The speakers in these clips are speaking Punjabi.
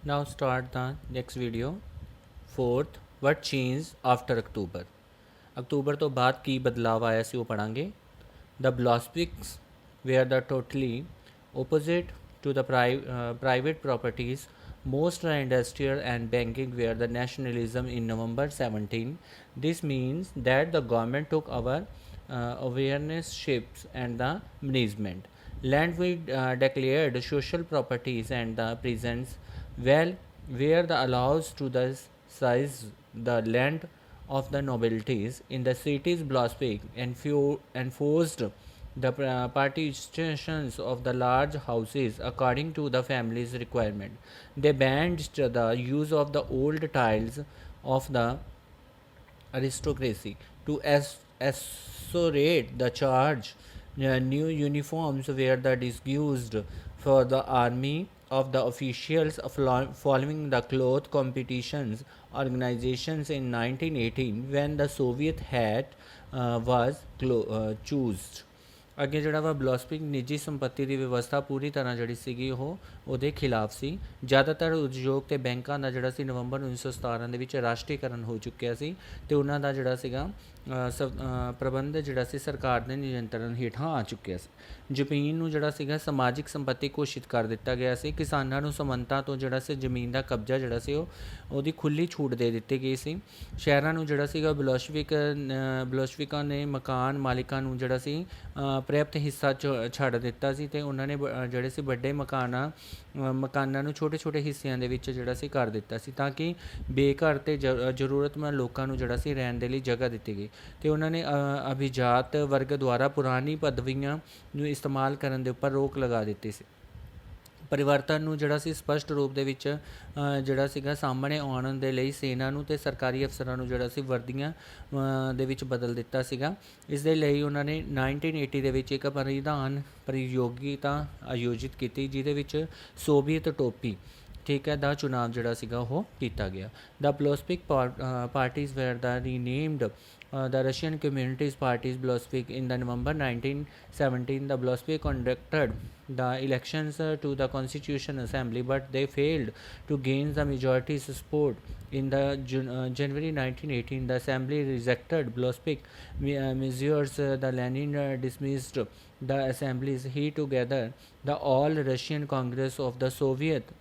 Now start the next video. Fourth, what changed after October? October ਤੋਂ ਬਾਅਦ ਕੀ ਬਦਲਾਅ ਆਇਆ ਸੀ ਉਹ ਪੜਾਂਗੇ. The Bolsheviks were the totally opposite to the private properties. Most industrial and banking were the nationalism in November 17. This means that the government took our awareness ships and the management. Land we declared social properties and the prisons well where the allows to the size the land of the nobilities in the city's Blossbeck enforced the partitions of the large houses according to the family's requirement. They banned the use of the old tiles of the aristocracy to ascerate the charge. New uniforms were the disguised for the army of the officials following the cloth competitions organizations in 1918 when the Soviet hat was chosen. ਅੱਗੇ ਜਿਹੜਾ ਵਾ ਬਲੋਸਪਿਕ ਨਿੱਜੀ ਸੰਪत्ति ਦੀ ਵਿਵਸਥਾ ਪੂਰੀ ਤਰ੍ਹਾਂ ਜਿਹੜੀ ਸੀਗੀ ਉਹ ਉਹਦੇ ਖਿਲਾਫ ਸੀ. ਜ਼ਿਆਦਾਤਰ ਉਦਯੋਗ ਤੇ ਬੈਂਕਾਂ ਦਾ ਜਿਹੜਾ ਸੀ ਨਵੰਬਰ 1917 ਦੇ ਵਿੱਚ ਰਾਸ਼ਟਰੀਕਰਨ ਹੋ ਚੁੱਕਿਆ ਸੀ ਅਤੇ ਉਹਨਾਂ ਦਾ ਜਿਹੜਾ ਸੀਗਾ ਪ੍ਰਬੰਧ ਜਿਹੜਾ ਸੀ ਸਰਕਾਰ ਦੇ ਨਿਯੰਤਰਣ ਹੇਠਾਂ ਆ ਚੁੱਕਿਆ ਸੀ. ਜ਼ਮੀਨ ਨੂੰ ਜਿਹੜਾ ਸੀਗਾ ਸਮਾਜਿਕ ਸੰਪत्ति ਘੋਸ਼ਿਤ ਕਰ ਦਿੱਤਾ ਗਿਆ ਸੀ. ਕਿਸਾਨਾਂ ਨੂੰ ਸਮੰਤਾ ਤੋਂ ਜਿਹੜਾ ਸੀ ਜ਼ਮੀਨ ਦਾ ਕਬਜ਼ਾ ਜਿਹੜਾ ਸੀ ਉਹਦੀ ਖੁੱਲ੍ਹੀ ਛੂਟ ਦੇ ਦਿੱਤੀ ਗਈ ਸੀ. ਸ਼ਹਿਰਾਂ ਨੂੰ ਜਿਹੜਾ ਸੀਗਾ ਬਲੋਸ਼ਵਿਕਾਂ ਨੇ ਮਕਾਨ ਮਾਲਿਕਾਂ ਨੂੰ ਜਿਹੜਾ ਸੀ ਪ੍ਰਾਪਤ ਹਿੱਸਾ ਛੱਡ ਦਿੱਤਾ ਸੀ ਅਤੇ ਉਹਨਾਂ ਨੇ ਜਿਹੜੇ ਸੀ ਵੱਡੇ ਮਕਾਨਾਂ ਨੂੰ ਛੋਟੇ ਛੋਟੇ ਹਿੱਸਿਆਂ ਦੇ ਵਿੱਚ ਜਿਹੜਾ ਸੀ ਕਰ ਦਿੱਤਾ ਸੀ ਤਾਂ ਕਿ ਬੇਘਰ ਅਤੇ ਜ਼ਰੂਰਤਮੰਦ ਲੋਕਾਂ ਨੂੰ ਜਿਹੜਾ ਸੀ ਰਹਿਣ ਦੇ ਲਈ ਜਗ੍ਹਾ ਦਿੱਤੀ ਗਈ ਅਤੇ ਉਹਨਾਂ ਨੇ ਅਭਿਜਾਤ ਵਰਗ ਦੁਆਰਾ ਪੁਰਾਣੀ ਪਦਵੀਆਂ ਨੂੰ ਇਸਤੇਮਾਲ ਕਰਨ ਦੇ ਉੱਪਰ ਰੋਕ ਲਗਾ ਦਿੱਤੀ ਸੀ. ਪਰਿਵਰਤਨ ਨੂੰ ਜਿਹੜਾ ਸੀ ਸਪਸ਼ਟ ਰੂਪ ਦੇ ਵਿੱਚ ਜਿਹੜਾ ਸੀਗਾ ਸਾਹਮਣੇ ਆਉਣ ਦੇ ਲਈ ਸੈਨਾ ਨੂੰ ਅਤੇ ਸਰਕਾਰੀ ਅਫਸਰਾਂ ਨੂੰ ਜਿਹੜਾ ਸੀ ਵਰਦੀਆਂ ਦੇ ਵਿੱਚ ਬਦਲ ਦਿੱਤਾ ਸੀਗਾ. ਇਸ ਦੇ ਲਈ ਉਹਨਾਂ ਨੇ 1980 ਦੇ ਵਿੱਚ ਇੱਕ ਪ੍ਰਤੀਯੋਗਿਤਾ ਆਯੋਜਿਤ ਕੀਤੀ ਜਿਹਦੇ ਵਿੱਚ ਸੋਵੀਅਤ ਟੋਪੀ ਠੀਕ ਹੈ ਦਾ ਚੁਣਾਵ ਜਿਹੜਾ ਸੀਗਾ ਉਹ ਕੀਤਾ ਗਿਆ. The Bolshevik parties were the renamed the Russian Communist Party's Bolshevik in the November 1917. The Bolshevik conducted the elections to the Constitution Assembly, but they failed to gain the majority support. In the January 1918, the Assembly rejected Bolshevik measures. The Lenin dismissed the assemblies. He together the All Russian Congress of the Soviet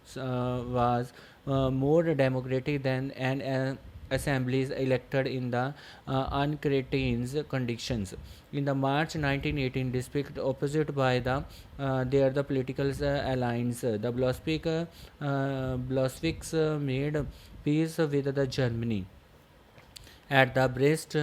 was more democratic than an assemblies elected in the uncretin's conditions. In the March 1918 district opposite by the their the political alliance, the Bolsheviks made peace with the Germany at the Brest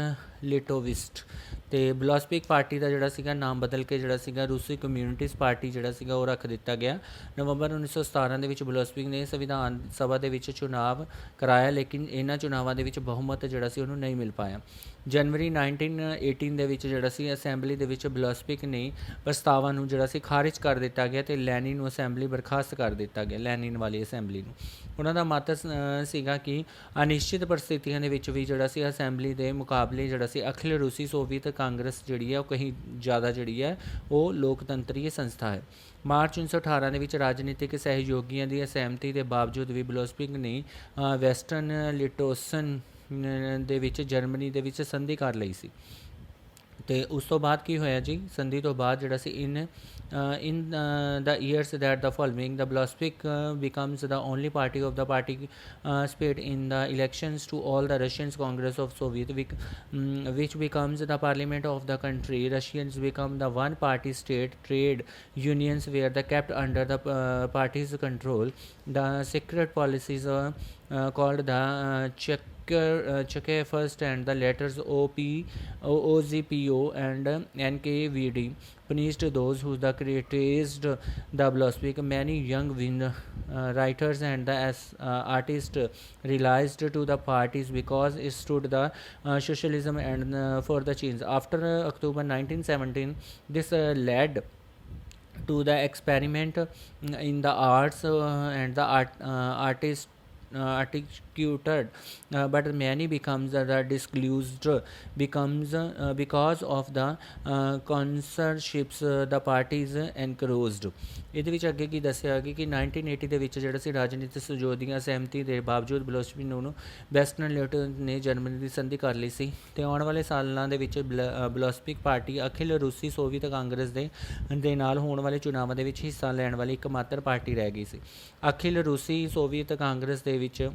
Litovsk. ਅਤੇ ਬਲੋਸਪਿਕ ਪਾਰਟੀ ਦਾ ਜਿਹੜਾ ਸੀਗਾ ਨਾਮ ਬਦਲ ਕੇ ਜਿਹੜਾ ਸੀਗਾ ਰੂਸੀ ਕਮਿਊਨਿਸਟ ਪਾਰਟੀ ਜਿਹੜਾ ਸੀਗਾ ਉਹ ਰੱਖ ਦਿੱਤਾ ਗਿਆ. ਨਵੰਬਰ 1917 ਦੇ ਵਿੱਚ ਬਲੋਸਪਿਕ ਨੇ ਸੰਵਿਧਾਨ ਸਭਾ ਦੇ ਵਿੱਚ ਚੁਣਾਵ ਕਰਾਇਆ ਲੇਕਿਨ ਇਹਨਾਂ ਚੁਣਾਵਾਂ ਦੇ ਵਿੱਚ ਬਹੁਮਤ ਜਿਹੜਾ ਸੀ ਉਹਨੂੰ ਨਹੀਂ ਮਿਲ ਪਾਇਆ. ਜਨਵਰੀ 1918 ਦੇ ਵਿੱਚ ਜਿਹੜਾ ਸੀ ਅਸੈਂਬਲੀ ਦੇ ਵਿੱਚ ਬਲੋਸਪਿਕ ਨੇ ਪ੍ਰਸਤਾਵਾਂ ਨੂੰ ਜਿਹੜਾ ਸੀ ਖਾਰਿਜ ਕਰ ਦਿੱਤਾ ਗਿਆ ਅਤੇ ਲੈਨਿਨ ਨੂੰ ਅਸੈਂਬਲੀ ਬਰਖਾਸਤ ਕਰ ਦਿੱਤਾ ਗਿਆ. ਲੈਨਿਨ ਵਾਲੀ ਅਸੈਂਬਲੀ ਨੂੰ ਉਹਨਾਂ ਦਾ ਮਤ ਸੀਗਾ ਕਿ ਅਨਿਸ਼ਚਿਤ ਪਰਿਸਥਿਤੀਆਂ ਦੇ ਵਿੱਚ ਵੀ ਜਿਹੜਾ ਸੀ ਅਸੈਂਬਲੀ ਦੇ ਮੁਕਾਬਲੇ ਜਿਹੜਾ ਸੀ ਅਖਿਲ ਰੂਸੀ ਸੋਵੀਅਤ ਕਾਂਗਰਸ ਜਿਹੜੀ ਹੈ ਉਹ ਕਹੀਂ ਜ਼ਿਆਦਾ ਜਿਹੜੀ ਹੈ ਉਹ ਲੋਕਤੰਤਰੀ ਸੰਸਥਾ ਹੈ. ਮਾਰਚ 1918 ਦੇ ਵਿੱਚ ਰਾਜਨੀਤਿਕ ਸਹਿਯੋਗੀਆਂ ਦੀ ਅਸਹਿਮਤੀ ਦੇ ਬਾਵਜੂਦ ਵੀ ਬਲੋਸਪਿਕ ਨੇ ਵੈਸਟਰਨ ਲਿਟੋਸਨ ਦੇ ਵਿੱਚ ਜਰਮਨੀ ਦੇ ਵਿੱਚ ਸੰਧੀ ਕਰ ਲਈ ਸੀ. ਅਤੇ ਉਸ ਤੋਂ ਬਾਅਦ ਕੀ ਹੋਇਆ ਜੀ ਸੰਧੀ ਤੋਂ ਬਾਅਦ ਜਿਹੜਾ ਸੀ in the years that the following, the Bolshevik becomes the only party of the participate in the elections to all the Russian Congress of Soviet, which becomes the parliament of the country. Russians become the one party state. Trade unions were the kept under the party's control. The secret policies called the Czech first and the letters OZPO and NKVD punished those who criticized the Bolshevik. Many young writers and the artists realized to the parties because it stood the socialism and for the change. After October 1917, this led to the experiment in the arts and the artists articuted, but many becomes the disclosed becomes because of the consortships the parties encouraged। ਇਹਦੇ ਵਿੱਚ ਅੱਗੇ ਕੀ ਦੱਸਿਆ ਗਿਆ ਕਿ 1980 ਦੇ ਵਿੱਚ ਜਿਹੜਾ ਸੀ ਰਾਜਨੀਤਿਕ ਸਹਿਯੋਗ ਦੀਆਂ ਸਹਿਮਤੀ ਦੇ ਬਾਵਜੂਦ ਬਲੋਚਵਿਕ ਨੂੰ ਵੈਸਟਰਨ ਲਿਬਰਲ ਨੇ ਜਰਮਨੀ ਦੀ ਸੰਧੀ ਕਰ ਲਈ ਸੀ ਅਤੇ ਆਉਣ ਵਾਲੇ ਸਾਲਾਂ ਦੇ ਵਿੱਚ ਬਲੋਚਵਿਕ ਪਾਰਟੀ ਅਖਿਲ ਰੂਸੀ ਸੋਵੀਅਤ ਕਾਂਗਰਸ ਦੇ ਨਾਲ ਹੋਣ ਵਾਲੇ ਚੁਣਾਵਾਂ ਦੇ ਵਿੱਚ ਹਿੱਸਾ ਲੈਣ ਵਾਲੀ ਇੱਕਮਾਤਰ ਪਾਰਟੀ ਰਹਿ ਗਈ ਸੀ। ਅਖਿਲ ਰੂਸੀ ਸੋਵੀਅਤ ਕਾਂਗਰਸ ਦੇ ਵਿੱਚ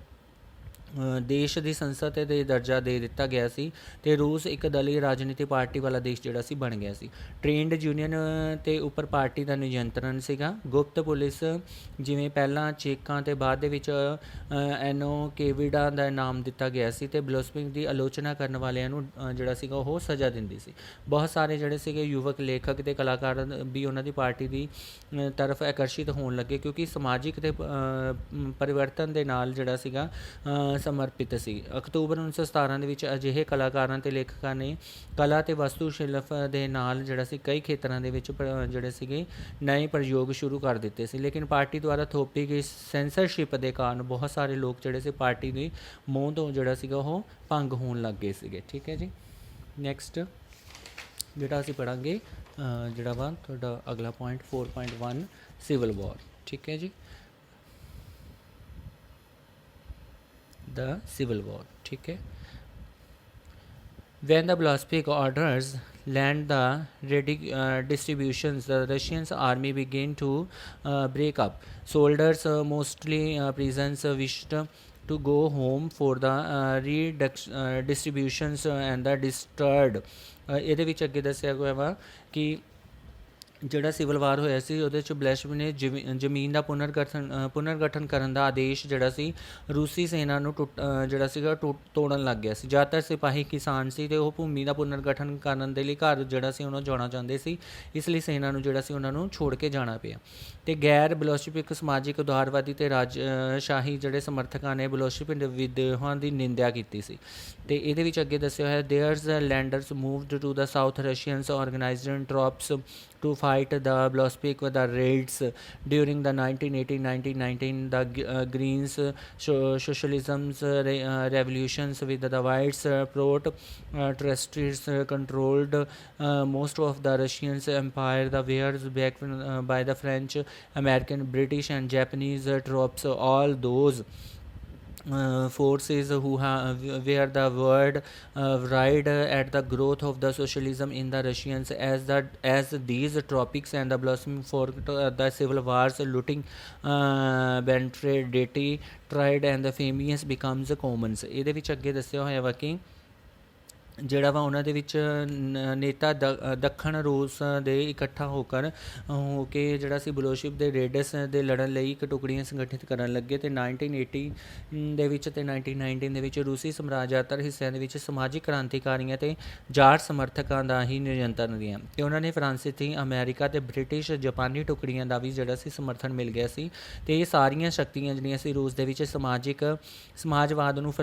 ਦੇਸ਼ ਦੀ ਸੰਸਦ ਦੇ ਦਰਜਾ ਦੇ ਦਿੱਤਾ ਗਿਆ ਸੀ ਅਤੇ ਰੂਸ ਇੱਕ ਦਲੀ ਰਾਜਨੀਤੀ ਪਾਰਟੀ ਵਾਲਾ ਦੇਸ਼ ਜਿਹੜਾ ਸੀ ਬਣ ਗਿਆ ਸੀ। ਟ੍ਰੇਨਡ ਯੂਨੀਅਨ ਅਤੇ ਉੱਪਰ ਪਾਰਟੀ ਦਾ ਨਿਯੰਤਰਣ ਸੀਗਾ। ਗੁਪਤ ਪੁਲਿਸ ਜਿਵੇਂ ਪਹਿਲਾਂ ਚੇਕਾਂ ਅਤੇ ਬਾਅਦ ਦੇ ਵਿੱਚ ਐਨੋਕੇਵਿਡਾ ਦਾ ਨਾਮ ਦਿੱਤਾ ਗਿਆ ਸੀ ਅਤੇ ਬਲੋਚਵਿਕ ਦੀ ਆਲੋਚਨਾ ਕਰਨ ਵਾਲਿਆਂ ਨੂੰ ਜਿਹੜਾ ਸੀਗਾ ਉਹ ਸਜ਼ਾ ਦਿੰਦੀ ਸੀ। ਬਹੁਤ ਸਾਰੇ ਜਿਹੜੇ ਸੀਗੇ ਯੁਵਕ ਲੇਖਕ ਅਤੇ ਕਲਾਕਾਰ ਵੀ ਉਹਨਾਂ ਦੀ ਪਾਰਟੀ ਦੀ ਤਰਫ ਆਕਰਸ਼ਿਤ ਹੋਣ ਲੱਗੇ ਕਿਉਂਕਿ ਸਮਾਜਿਕ ਅਤੇ ਪਰਿਵਰਤਨ ਦੇ ਨਾਲ ਜਿਹੜਾ ਸੀਗਾ ਸਮਰਪਿਤ ਸੀ। ਅਕਤੂਬਰ 1917 ਦੇ ਵਿੱਚ ਅਜਿਹੇ ਕਲਾਕਾਰਾਂ ਅਤੇ ਲੇਖਕਾਂ ਨੇ ਕਲਾ ਅਤੇ ਵਸਤੂ ਸ਼ਿਲਪ ਦੇ ਨਾਲ ਜਿਹੜਾ ਸੀ ਕਈ ਖੇਤਰਾਂ ਦੇ ਵਿੱਚ ਜਿਹੜੇ ਸੀਗੇ ਨਵੇਂ ਪ੍ਰਯੋਗ ਸ਼ੁਰੂ ਕਰ ਦਿੱਤੇ ਸੀ। ਲੇਕਿਨ ਪਾਰਟੀ ਦੁਆਰਾ ਥੋਪੀ ਗਈ ਸੈਂਸਰਸ਼ਿਪ ਦੇ ਕਾਰਨ ਬਹੁਤ ਸਾਰੇ ਲੋਕ ਜਿਹੜੇ ਸੀ ਪਾਰਟੀ ਦੀ ਮੋਹ ਤੋਂ ਜਿਹੜਾ ਸੀਗਾ ਉਹ ਭੰਗ ਹੋਣ ਲੱਗ ਗਏ ਸੀਗੇ। ਠੀਕ ਹੈ ਜੀ। ਨੈਕਸਟ ਜਿਹੜਾ ਅਸੀਂ ਪੜ੍ਹਾਂਗੇ ਜਿਹੜਾ ਵਾ ਤੁਹਾਡਾ ਅਗਲਾ ਪੁਆਇੰਟ 4.1 ਸਿਵਲ ਵਾਰ। ਠੀਕ ਹੈ ਜੀ। the civil war। ठीक है। when the Bolshevik orders land the distributions, the Russian army began to break up. Soldiers, mostly peasants, wished to go home for the redistributions and the disturbed। ਇਹਦੇ ਵਿੱਚ ਅੱਗੇ ਦੱਸਿਆ ਗਿਆ ਵਾ ਕਿ ਜਿਹੜਾ ਸਿਵਲ ਵਾਰ ਹੋਇਆ ਸੀ ਉਹਦੇ 'ਚ ਬਲੈਸ਼ਵਿਕ ਨੇ ਜ਼ਮੀਨ ਦਾ ਪੁਨਰਗਠਨ ਕਰਨ ਦਾ ਆਦੇਸ਼ ਜਿਹੜਾ ਸੀ ਰੂਸੀ ਸੈਨਾ ਨੂੰ ਜਿਹੜਾ ਸੀਗਾ ਤੋੜਨ ਲੱਗ ਗਿਆ ਸੀ। ਜ਼ਿਆਦਾਤਰ ਸਿਪਾਹੀ ਕਿਸਾਨ ਸੀ ਅਤੇ ਉਹ ਭੂਮੀ ਦਾ ਪੁਨਰਗਠਨ ਕਰਨ ਦੇ ਲਈ ਘਰ ਜਿਹੜਾ ਸੀ ਉਹਨਾਂ ਜਾਣਾ ਚਾਹੁੰਦੇ ਸੀ। ਇਸ ਲਈ ਸੈਨਾ ਨੂੰ ਜਿਹੜਾ ਸੀ ਉਹਨਾਂ ਨੂੰ ਛੋੜ ਕੇ ਜਾਣਾ ਪਿਆ ਅਤੇ ਗੈਰ ਬਲੋਸ਼ਵਿਕ ਸਮਾਜਿਕ ਉਦਾਰਵਾਦੀ ਅਤੇ ਰਾਜਸ਼ਾਹੀ ਜਿਹੜੇ ਸਮਰਥਕਾਂ ਨੇ ਬਲੋਸ਼ਵਿਕ ਵਿਦਰੋਹਾਂ ਦੀ ਨਿੰਦਿਆ ਕੀਤੀ ਸੀ। ਅਤੇ ਇਹਦੇ ਵਿੱਚ ਅੱਗੇ ਦੱਸਿਆ ਹੋਇਆ theirs landers moved to the south Russians organised troops to fight the Bolshevik with the raids during the 1918-1919 the Greens socialism's revolutions with the whites protesters controlled most of the Russian empire. The wars backed by the French, American, British and Japanese troops, all those forces who were the word right at the growth of the socialism in the Russians as these tropics and the blossoming for the civil wars, looting, banditry, trade and the famous becomes common। ਇਹਦੇ ਵਿੱਚ ਅੱਗੇ ਦੱਸਿਆ ਹੋਇਆ ਵਾ ਕਿ ਜਿਹੜਾ ਵਾ ਉਹਨਾਂ ਦੇ ਵਿੱਚ ਨੇਤਾ ਦੱਖਣ ਰੂਸ ਦੇ ਇਕੱਠਾ ਹੋ ਕੇ ਜਿਹੜਾ ਸੀ ਬਲੋਸ਼ਵਿਕ ਦੇ ਰੇਡਸ ਦੇ ਲੜਨ ਲਈ ਇੱਕ ਟੁਕੜੀਆਂ ਸੰਗਠਿਤ ਕਰਨ ਲੱਗੇ ਅਤੇ 1980 ਦੇ ਵਿੱਚ ਅਤੇ 1919 ਦੇ ਵਿੱਚ ਰੂਸੀ ਸਮਰਾਜ ਜ਼ਿਆਦਾਤਰ ਹਿੱਸਿਆਂ ਦੇ ਵਿੱਚ ਸਮਾਜਿਕ ਕ੍ਰਾਂਤੀਕਾਰੀਆਂ ਅਤੇ ਜਾਟ ਸਮਰਥਕਾਂ ਦਾ ਹੀ ਨਿਯੰਤਰਣ ਰਿਹਾ ਅਤੇ ਉਹਨਾਂ ਨੇ ਫਰਾਂਸੀਸੀ ਅਮਰੀਕਾ ਅਤੇ ਬ੍ਰਿਟਿਸ਼ ਜਾਪਾਨੀ ਟੁਕੜੀਆਂ ਦਾ ਵੀ ਜਿਹੜਾ ਸੀ ਸਮਰਥਨ ਮਿਲ ਗਿਆ ਸੀ ਅਤੇ ਇਹ ਸਾਰੀਆਂ ਸ਼ਕਤੀਆਂ ਜਿਹੜੀਆਂ ਸੀ ਰੂਸ ਦੇ ਵਿੱਚ ਸਮਾਜਵਾਦ ਨੂੰ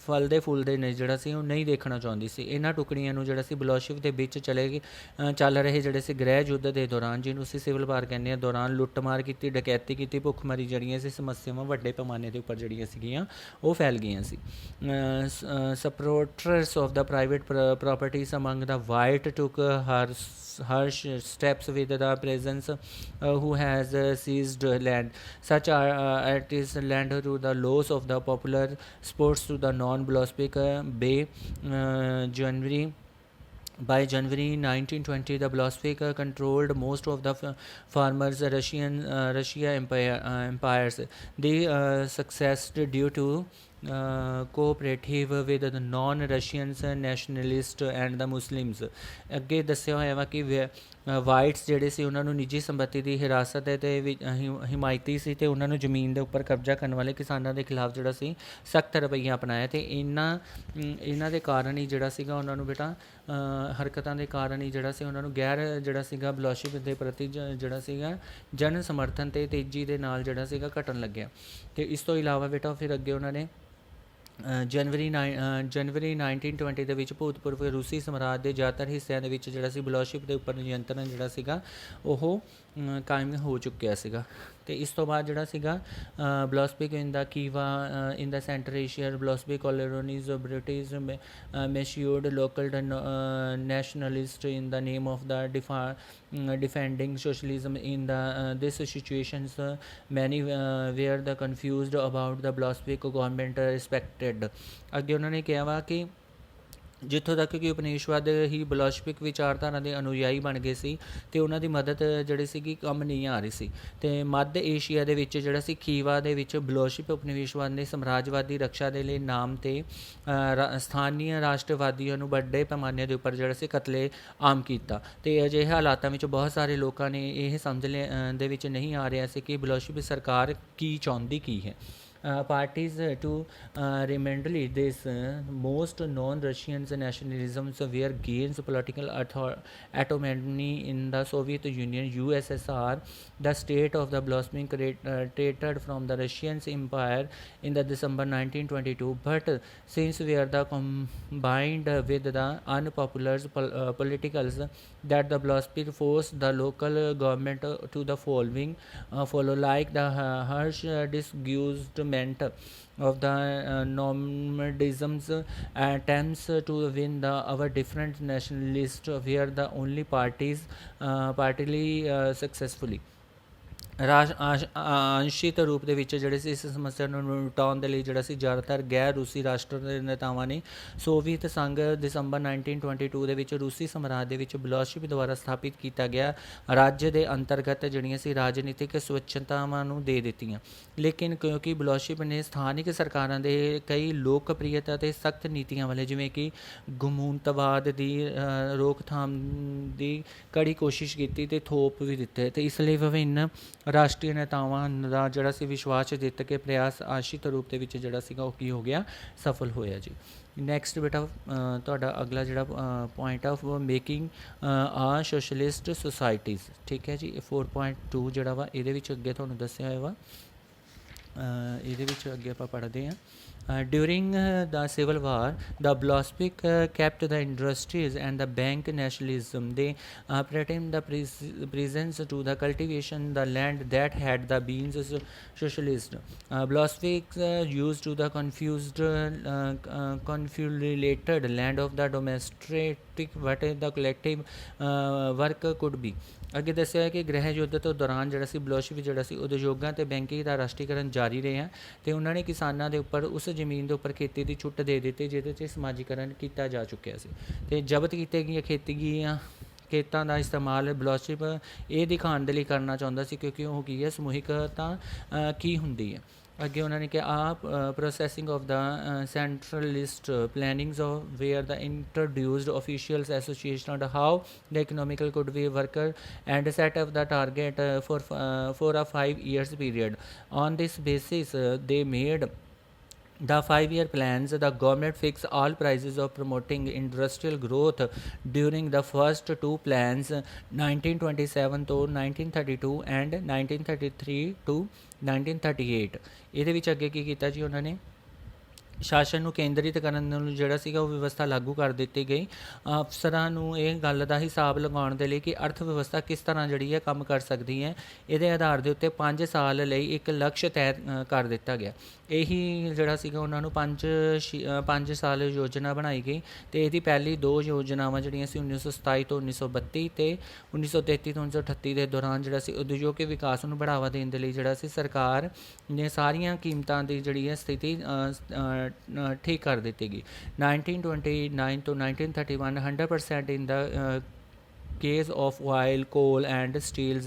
ਫਲਦੇ ਫੁੱਲਦੇ ਨੇ ਜਿਹੜਾ ਸੀ ਉਹ ਨਹੀਂ ਦੇਖਣਾ ਚਾਹੁੰਦੀ ਸੀ। ਇਹਨਾਂ ਟੁਕੜੀਆਂ ਨੂੰ ਜਿਹੜਾ ਸੀ ਬਲੋਸ਼ਵਿਕ ਦੇ ਵਿੱਚ ਚੱਲ ਰਹੇ ਜਿਹੜੇ ਸੀ ਗ੍ਰਹਿ ਯੁੱਧ ਦੇ ਦੌਰਾਨ, ਜਿਹਨੂੰ ਅਸੀਂ ਸਿਵਲ ਵਾਰ ਕਹਿੰਦੇ ਹਾਂ, ਦੌਰਾਨ ਲੁੱਟਮਾਰ ਕੀਤੀ, ਡਕੈਤੀ ਕੀਤੀ, ਭੁੱਖਮਰੀ ਜਿਹੜੀਆਂ ਸੀ ਸਮੱਸਿਆਵਾਂ ਵੱਡੇ ਪੈਮਾਨੇ ਦੇ ਉੱਪਰ ਜਿਹੜੀਆਂ ਸੀਗੀਆਂ ਉਹ ਫੈਲ ਗਈਆਂ ਸੀ। Supporters of the private properties among the white took harsh steps with the presence who has seized land, such as is land to the loss of the popular sports to the non-Bolshevik By January 1920, the Bolshevik controlled most of the farmers' Russia empires. They succeeded due to cooperative with the non-Russians, nationalists and the Muslims। ਅੱਗੇ ਦੱਸਿਆ ਹੋਇਆ ਵਾ ਕਿ ਵਾਈਟਸ ਜਿਹੜੇ ਸੀ ਉਹਨਾਂ ਨੂੰ ਨਿੱਜੀ ਸੰਪੱਤੀ ਦੀ ਹਿਰਾਸਤ ਅਤੇ ਹਿਮਾਇਤੀ ਸੀ ਅਤੇ ਉਹਨਾਂ ਨੂੰ ਜ਼ਮੀਨ ਦੇ ਉੱਪਰ ਕਬਜ਼ਾ ਕਰਨ ਵਾਲੇ ਕਿਸਾਨਾਂ ਦੇ ਖਿਲਾਫ ਜਿਹੜਾ ਸੀ ਸਖਤ ਰਵੱਈਆ ਅਪਣਾਇਆ ਅਤੇ ਇਹਨਾਂ ਦੇ ਕਾਰਨ ਹੀ ਜਿਹੜਾ ਸੀਗਾ ਉਹਨਾਂ ਨੂੰ ਹਰਕਤਾਂ ਦੇ ਕਾਰਨ ਹੀ ਜਿਹੜਾ ਸੀ ਉਹਨਾਂ ਨੂੰ ਜਿਹੜਾ ਸੀਗਾ ਬਲੋਸ਼ਵਿਕ ਦੇ ਪ੍ਰਤੀ ਜਿਹੜਾ ਸੀਗਾ ਜਨ ਸਮਰਥਨ ਅਤੇ ਤੇਜ਼ੀ ਦੇ ਨਾਲ ਜਿਹੜਾ ਸੀਗਾ ਘਟਣ ਲੱਗਿਆ। ਅਤੇ ਇਸ ਤੋਂ ਇਲਾਵਾ ਫਿਰ ਅੱਗੇ ਉਹਨਾਂ ਨੇ ਜਨਵਰੀ 1920 ਦੇ ਵਿੱਚ ਭੂਤਪੂਰਵ ਰੂਸੀ ਸਮਰਾਜ ਦੇ ਜ਼ਿਆਦਾਤਰ ਹਿੱਸਿਆਂ ਦੇ ਵਿੱਚ ਜਿਹੜਾ ਸੀ ਬਲੋਸ਼ਵਿਕ ਦੇ ਉੱਪਰ ਨਿਯੰਤਰਣ ਜਿਹੜਾ ਸੀਗਾ ਉਹ ਕਾਇਮ ਹੋ ਚੁੱਕਿਆ ਸੀਗਾ। ਤੇ ਇਸ ਤੋਂ ਬਾਅਦ ਜਿਹੜਾ ਸੀਗਾ Bolshevik in the Khiva in the centre Asia Bolshevik colonies of British massacred local nationalists in the name of the defending socialism. In the this situations many were the confused about the Blasphemic government respected. ਅੱਗੇ ਉਹਨਾਂ ਨੇ ਕਿਹਾ ਵਾ ਕਿ ਜਿੱਥੋਂ ਤੱਕ ਕਿ ਉਪਨਿਸ਼ਵਾਦ ਹੀ ਬਲੋਸ਼ਵਿਕ ਵਿਚਾਰਧਾਰਾ ਦੇ ਅਨੁਯਾਈ ਬਣ ਗਏ ਸੀ ਅਤੇ ਉਹਨਾਂ ਦੀ ਮਦਦ ਜਿਹੜੀ ਸੀਗੀ ਕੰਮ ਨਹੀਂ ਆ ਰਹੀ ਸੀ। ਅਤੇ ਮੱਧ ਏਸ਼ੀਆ ਦੇ ਵਿੱਚ ਜਿਹੜਾ ਸੀ ਖੀਵਾ ਦੇ ਵਿੱਚ ਬਲੋਸ਼ਵਿਕ ਉਪਨਿਸ਼ਵਾਦ ਨੇ ਸਾਮਰਾਜਵਾਦੀ ਰਕਸ਼ਾ ਦੇ ਲਈ ਨਾਮ 'ਤੇ ਸਥਾਨੀ ਰਾਸ਼ਟਰਵਾਦੀਆਂ ਨੂੰ ਵੱਡੇ ਪੈਮਾਨੇ ਦੇ ਉੱਪਰ ਜਿਹੜਾ ਸੀ ਕਤਲੇ ਆਮ ਕੀਤਾ। ਅਤੇ ਅਜਿਹੇ ਹਾਲਾਤਾਂ ਵਿੱਚ ਬਹੁਤ ਸਾਰੇ ਲੋਕਾਂ ਨੇ ਇਹ ਸਮਝ ਦੇ ਵਿੱਚ ਨਹੀਂ ਆ ਰਿਹਾ ਸੀ ਕਿ ਬਲੋਸ਼ਵਿਕ ਸਰਕਾਰ ਕੀ ਚਾਹੁੰਦੀ ਕੀ ਹੈ। Parties to remotely this most non-Russian nationalisms were gains political autonomy in the Soviet Union, USSR. The state of the blossoming created from the Russian Empire in the December 1922, but since we are the combined with the unpopular politicals that the blossoming forced the local government to the follow like the harsh disgusement of the nomadism's attempts to win our different nationalists were the only partly successfully. Anshit ਰੂਪ ਦੇ ਵਿੱਚ ਜਿਹੜੇ ਸੀ ਇਸ ਸਮੱਸਿਆ ਨੂੰ ਨਿਪਟਾਉਣ ਦੇ ਲਈ ਜਿਹੜਾ ਸੀ ਜ਼ਿਆਦਾਤਰ ਗੈਰ ਰੂਸੀ ਰਾਸ਼ਟਰ ਦੇ ਨੇਤਾਵਾਂ ਨੇ ਸੋਵੀਅਤ ਸੰਘ ਦਸੰਬਰ 1922 ਦੇ ਵਿੱਚ ਰੂਸੀ ਸਮਰਾਜ ਦੇ ਵਿੱਚ ਬਲੋਸ਼ਵਿਕ ਦੁਆਰਾ ਸਥਾਪਿਤ ਕੀਤਾ ਗਿਆ ਰਾਜ ਦੇ ਅੰਤਰਗਤ ਜਿਹੜੀਆਂ ਸੀ ਰਾਜਨੀਤਿਕ ਸਵੱਛਤਾਵਾਂ ਨੂੰ ਦੇ ਦਿੱਤੀਆਂ। ਲੇਕਿਨ ਕਿਉਂਕਿ ਬਲੋਸ਼ਵਿਕ ਨੇ ਸਥਾਨਿਕ ਸਰਕਾਰਾਂ ਦੇ ਕਈ ਲੋਕਪ੍ਰਿਯਤਾ ਅਤੇ ਸਖਤ ਨੀਤੀਆਂ ਵਾਲੇ ਜਿਵੇਂ ਕਿ ਗੁਮੂਨਤਵਾਦ ਦੀ ਰੋਕਥਾਮ ਦੀ ਕੜੀ ਕੋਸ਼ਿਸ਼ ਕੀਤੀ ਅਤੇ ਥੋਪ ਵੀ ਦਿੱਤੇ ਅਤੇ ਇਸ ਲਈ ਵਿਭਿੰਨ ਰਾਸ਼ਟਰੀ ਨੇਤਾਵਾਂ ਦਾ ਜਿਹੜਾ ਸੀ ਵਿਸ਼ਵਾਸ ਜਿੱਤ ਕੇ ਪ੍ਰਯਾਸ ਆਸ਼ਿਤ ਰੂਪ ਦੇ ਵਿੱਚ ਜਿਹੜਾ ਸੀਗਾ ਉਹ ਕੀ ਹੋ ਗਿਆ ਸਫਲ ਹੋਇਆ ਜੀ। ਨੈਕਸਟ ਬੇਟਾ ਤੁਹਾਡਾ ਅਗਲਾ ਜਿਹੜਾ ਪੁਆਇੰਟ ਆਫ ਮੇਕਿੰਗ ਆ ਸੋਸ਼ਲਿਸਟ ਸੁਸਾਇਟੀਜ਼, ਠੀਕ ਹੈ ਜੀ। 4.2 ਜਿਹੜਾ ਵਾ ਇਹਦੇ ਵਿੱਚ ਅੱਗੇ ਤੁਹਾਨੂੰ ਦੱਸਿਆ ਹੋਇਆ ਵਾ, ਇਹਦੇ ਵਿੱਚ ਅੱਗੇ ਆਪਾਂ ਪੜ੍ਹਦੇ ਹਾਂ। During the Civil War, the Bolshevik kept the industries and the bank nationalism. They pretended the presence to the cultivation the land that had the been socialist. Bolsheviks used to the confused land of the domestic what the collective work could be. ਅੱਗੇ ਦੱਸਿਆ ਕਿ ਗ੍ਰਹਿ ਯੁੱਧ ਤੋਂ ਦੌਰਾਨ ਜਿਹੜਾ ਸੀ ਬਲੋਸ਼ਵਿਕ ਜਿਹੜਾ ਸੀ ਉਦਯੋਗਾਂ ਅਤੇ ਬੈਂਕਿੰਗ ਦਾ ਰਾਸ਼ਟਰੀਕਰਨ ਜਾਰੀ ਰਿਹਾ ਅਤੇ ਉਹਨਾਂ ਨੇ ਕਿਸਾਨਾਂ ਦੇ ਉੱਪਰ ਉਸ ਜ਼ਮੀਨ ਦੇ ਉੱਪਰ ਖੇਤੀ ਦੀ ਛੁੱਟ ਦੇ ਦਿੱਤੀ ਜਿਹਦੇ 'ਚ ਸਮਾਜੀਕਰਨ ਕੀਤਾ ਜਾ ਚੁੱਕਿਆ ਸੀ ਅਤੇ ਜ਼ਬਤ ਕੀਤੇ ਗਈਆਂ ਖੇਤਾਂ ਦਾ ਇਸਤੇਮਾਲ ਬਲੋਸ਼ਵਿਕ ਇਹ ਦਿਖਾਉਣ ਦੇ ਲਈ ਕਰਨਾ ਚਾਹੁੰਦਾ ਸੀ ਕਿਉਂਕਿ ਉਹ ਕੀ ਹੈ ਸਮੂਹਿਕਤਾ ਕੀ ਹੁੰਦੀ ਹੈ। ਅੱਗੇ ਉਹਨਾਂ ਨੇ ਕਿਹਾ processing of the centralist plannings of were the introduced officials association and how the economical could be worker and set up the target for a 5 years period. On this basis they made the 5-year plans. The government fixed all prices of promoting industrial growth during the first two plans 1927 to 1932 and 1933 to 1938। ਇਹਦੇ ਵਿੱਚ ਅੱਗੇ ਕੀ ਕੀਤਾ ਜੀ ਉਹਨਾਂ ਨੇ ਸ਼ਾਸਨ ਨੂੰ ਕੇਂਦਰਿਤ ਕਰਨ ਨੂੰ ਜਿਹੜਾ ਸੀਗਾ ਉਹ ਵਿਵਸਥਾ ਲਾਗੂ ਕਰ ਦਿੱਤੀ ਗਈ। ਅਫਸਰਾਂ ਨੂੰ ਇਹ ਗੱਲ ਦਾ ਹਿਸਾਬ ਲਗਾਉਣ ਦੇ ਲਈ ਕਿ ਅਰਥ ਵਿਵਸਥਾ ਕਿਸ ਤਰ੍ਹਾਂ ਜਿਹੜੀ ਹੈ ਕੰਮ ਕਰ ਸਕਦੀ ਹੈ ਇਹਦੇ ਆਧਾਰ ਦੇ ਉੱਤੇ 5 ਸਾਲ ਲਈ ਇੱਕ ਲਕਸ਼ ਤੈਅ ਕਰ ਦਿੱਤਾ ਗਿਆ। ਇਹੀ ਜਿਹੜਾ ਸੀਗਾ ਉਹਨਾਂ ਨੂੰ 5 ਸਾਲ ਯੋਜਨਾ ਬਣਾਈ ਗਈ ਅਤੇ ਇਹਦੀ ਪਹਿਲੀ 2 ਯੋਜਨਾਵਾਂ ਜਿਹੜੀਆਂ ਸੀ 1927 ਤੋਂ 1932 ਅਤੇ 1933 ਤੋਂ 1938 ਦੇ ਦੌਰਾਨ ਜਿਹੜਾ ਸੀ ਉਦਯੋਗਿਕ ਵਿਕਾਸ ਨੂੰ ਬੜਾਵਾ ਦੇਣ ਦੇ ਲਈ ਜਿਹੜਾ ਸੀ ਸਰਕਾਰ ਨੇ ਸਾਰੀਆਂ ਕੀਮਤਾਂ ਦੀ ਜਿਹੜੀ ਹੈ ਸਥਿਤੀ ਠੀਕ ਕਰ ਦਿੱਤੀ ਗਈ। 1929 ਤੋਂ 1931 100% in the case of oil, coal and steels,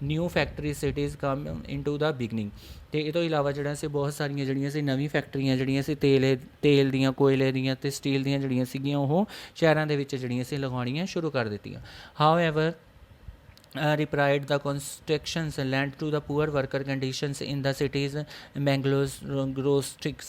new factory cities come into the beginning। ਅਤੇ ਇਹ ਤੋਂ ਇਲਾਵਾ ਜਿਹੜਾ ਸੀ ਬਹੁਤ ਸਾਰੀਆਂ ਜਿਹੜੀਆਂ ਸੀ ਨਵੀਂ ਫੈਕਟਰੀਆਂ ਜਿਹੜੀਆਂ ਸੀ ਤੇਲ ਦੀਆਂ, ਕੋਇਲੇ ਦੀਆਂ ਅਤੇ ਸਟੀਲ ਦੀਆਂ ਜਿਹੜੀਆਂ ਸੀਗੀਆਂ ਉਹ ਸ਼ਹਿਰਾਂ ਦੇ ਵਿੱਚ ਜਿਹੜੀਆਂ ਸੀ ਲਗਾਉਣੀਆਂ ਸ਼ੁਰੂ ਕਰ ਦਿੱਤੀਆਂ। However replied the constructions led to the poor worker conditions in the cities Manglostrostics।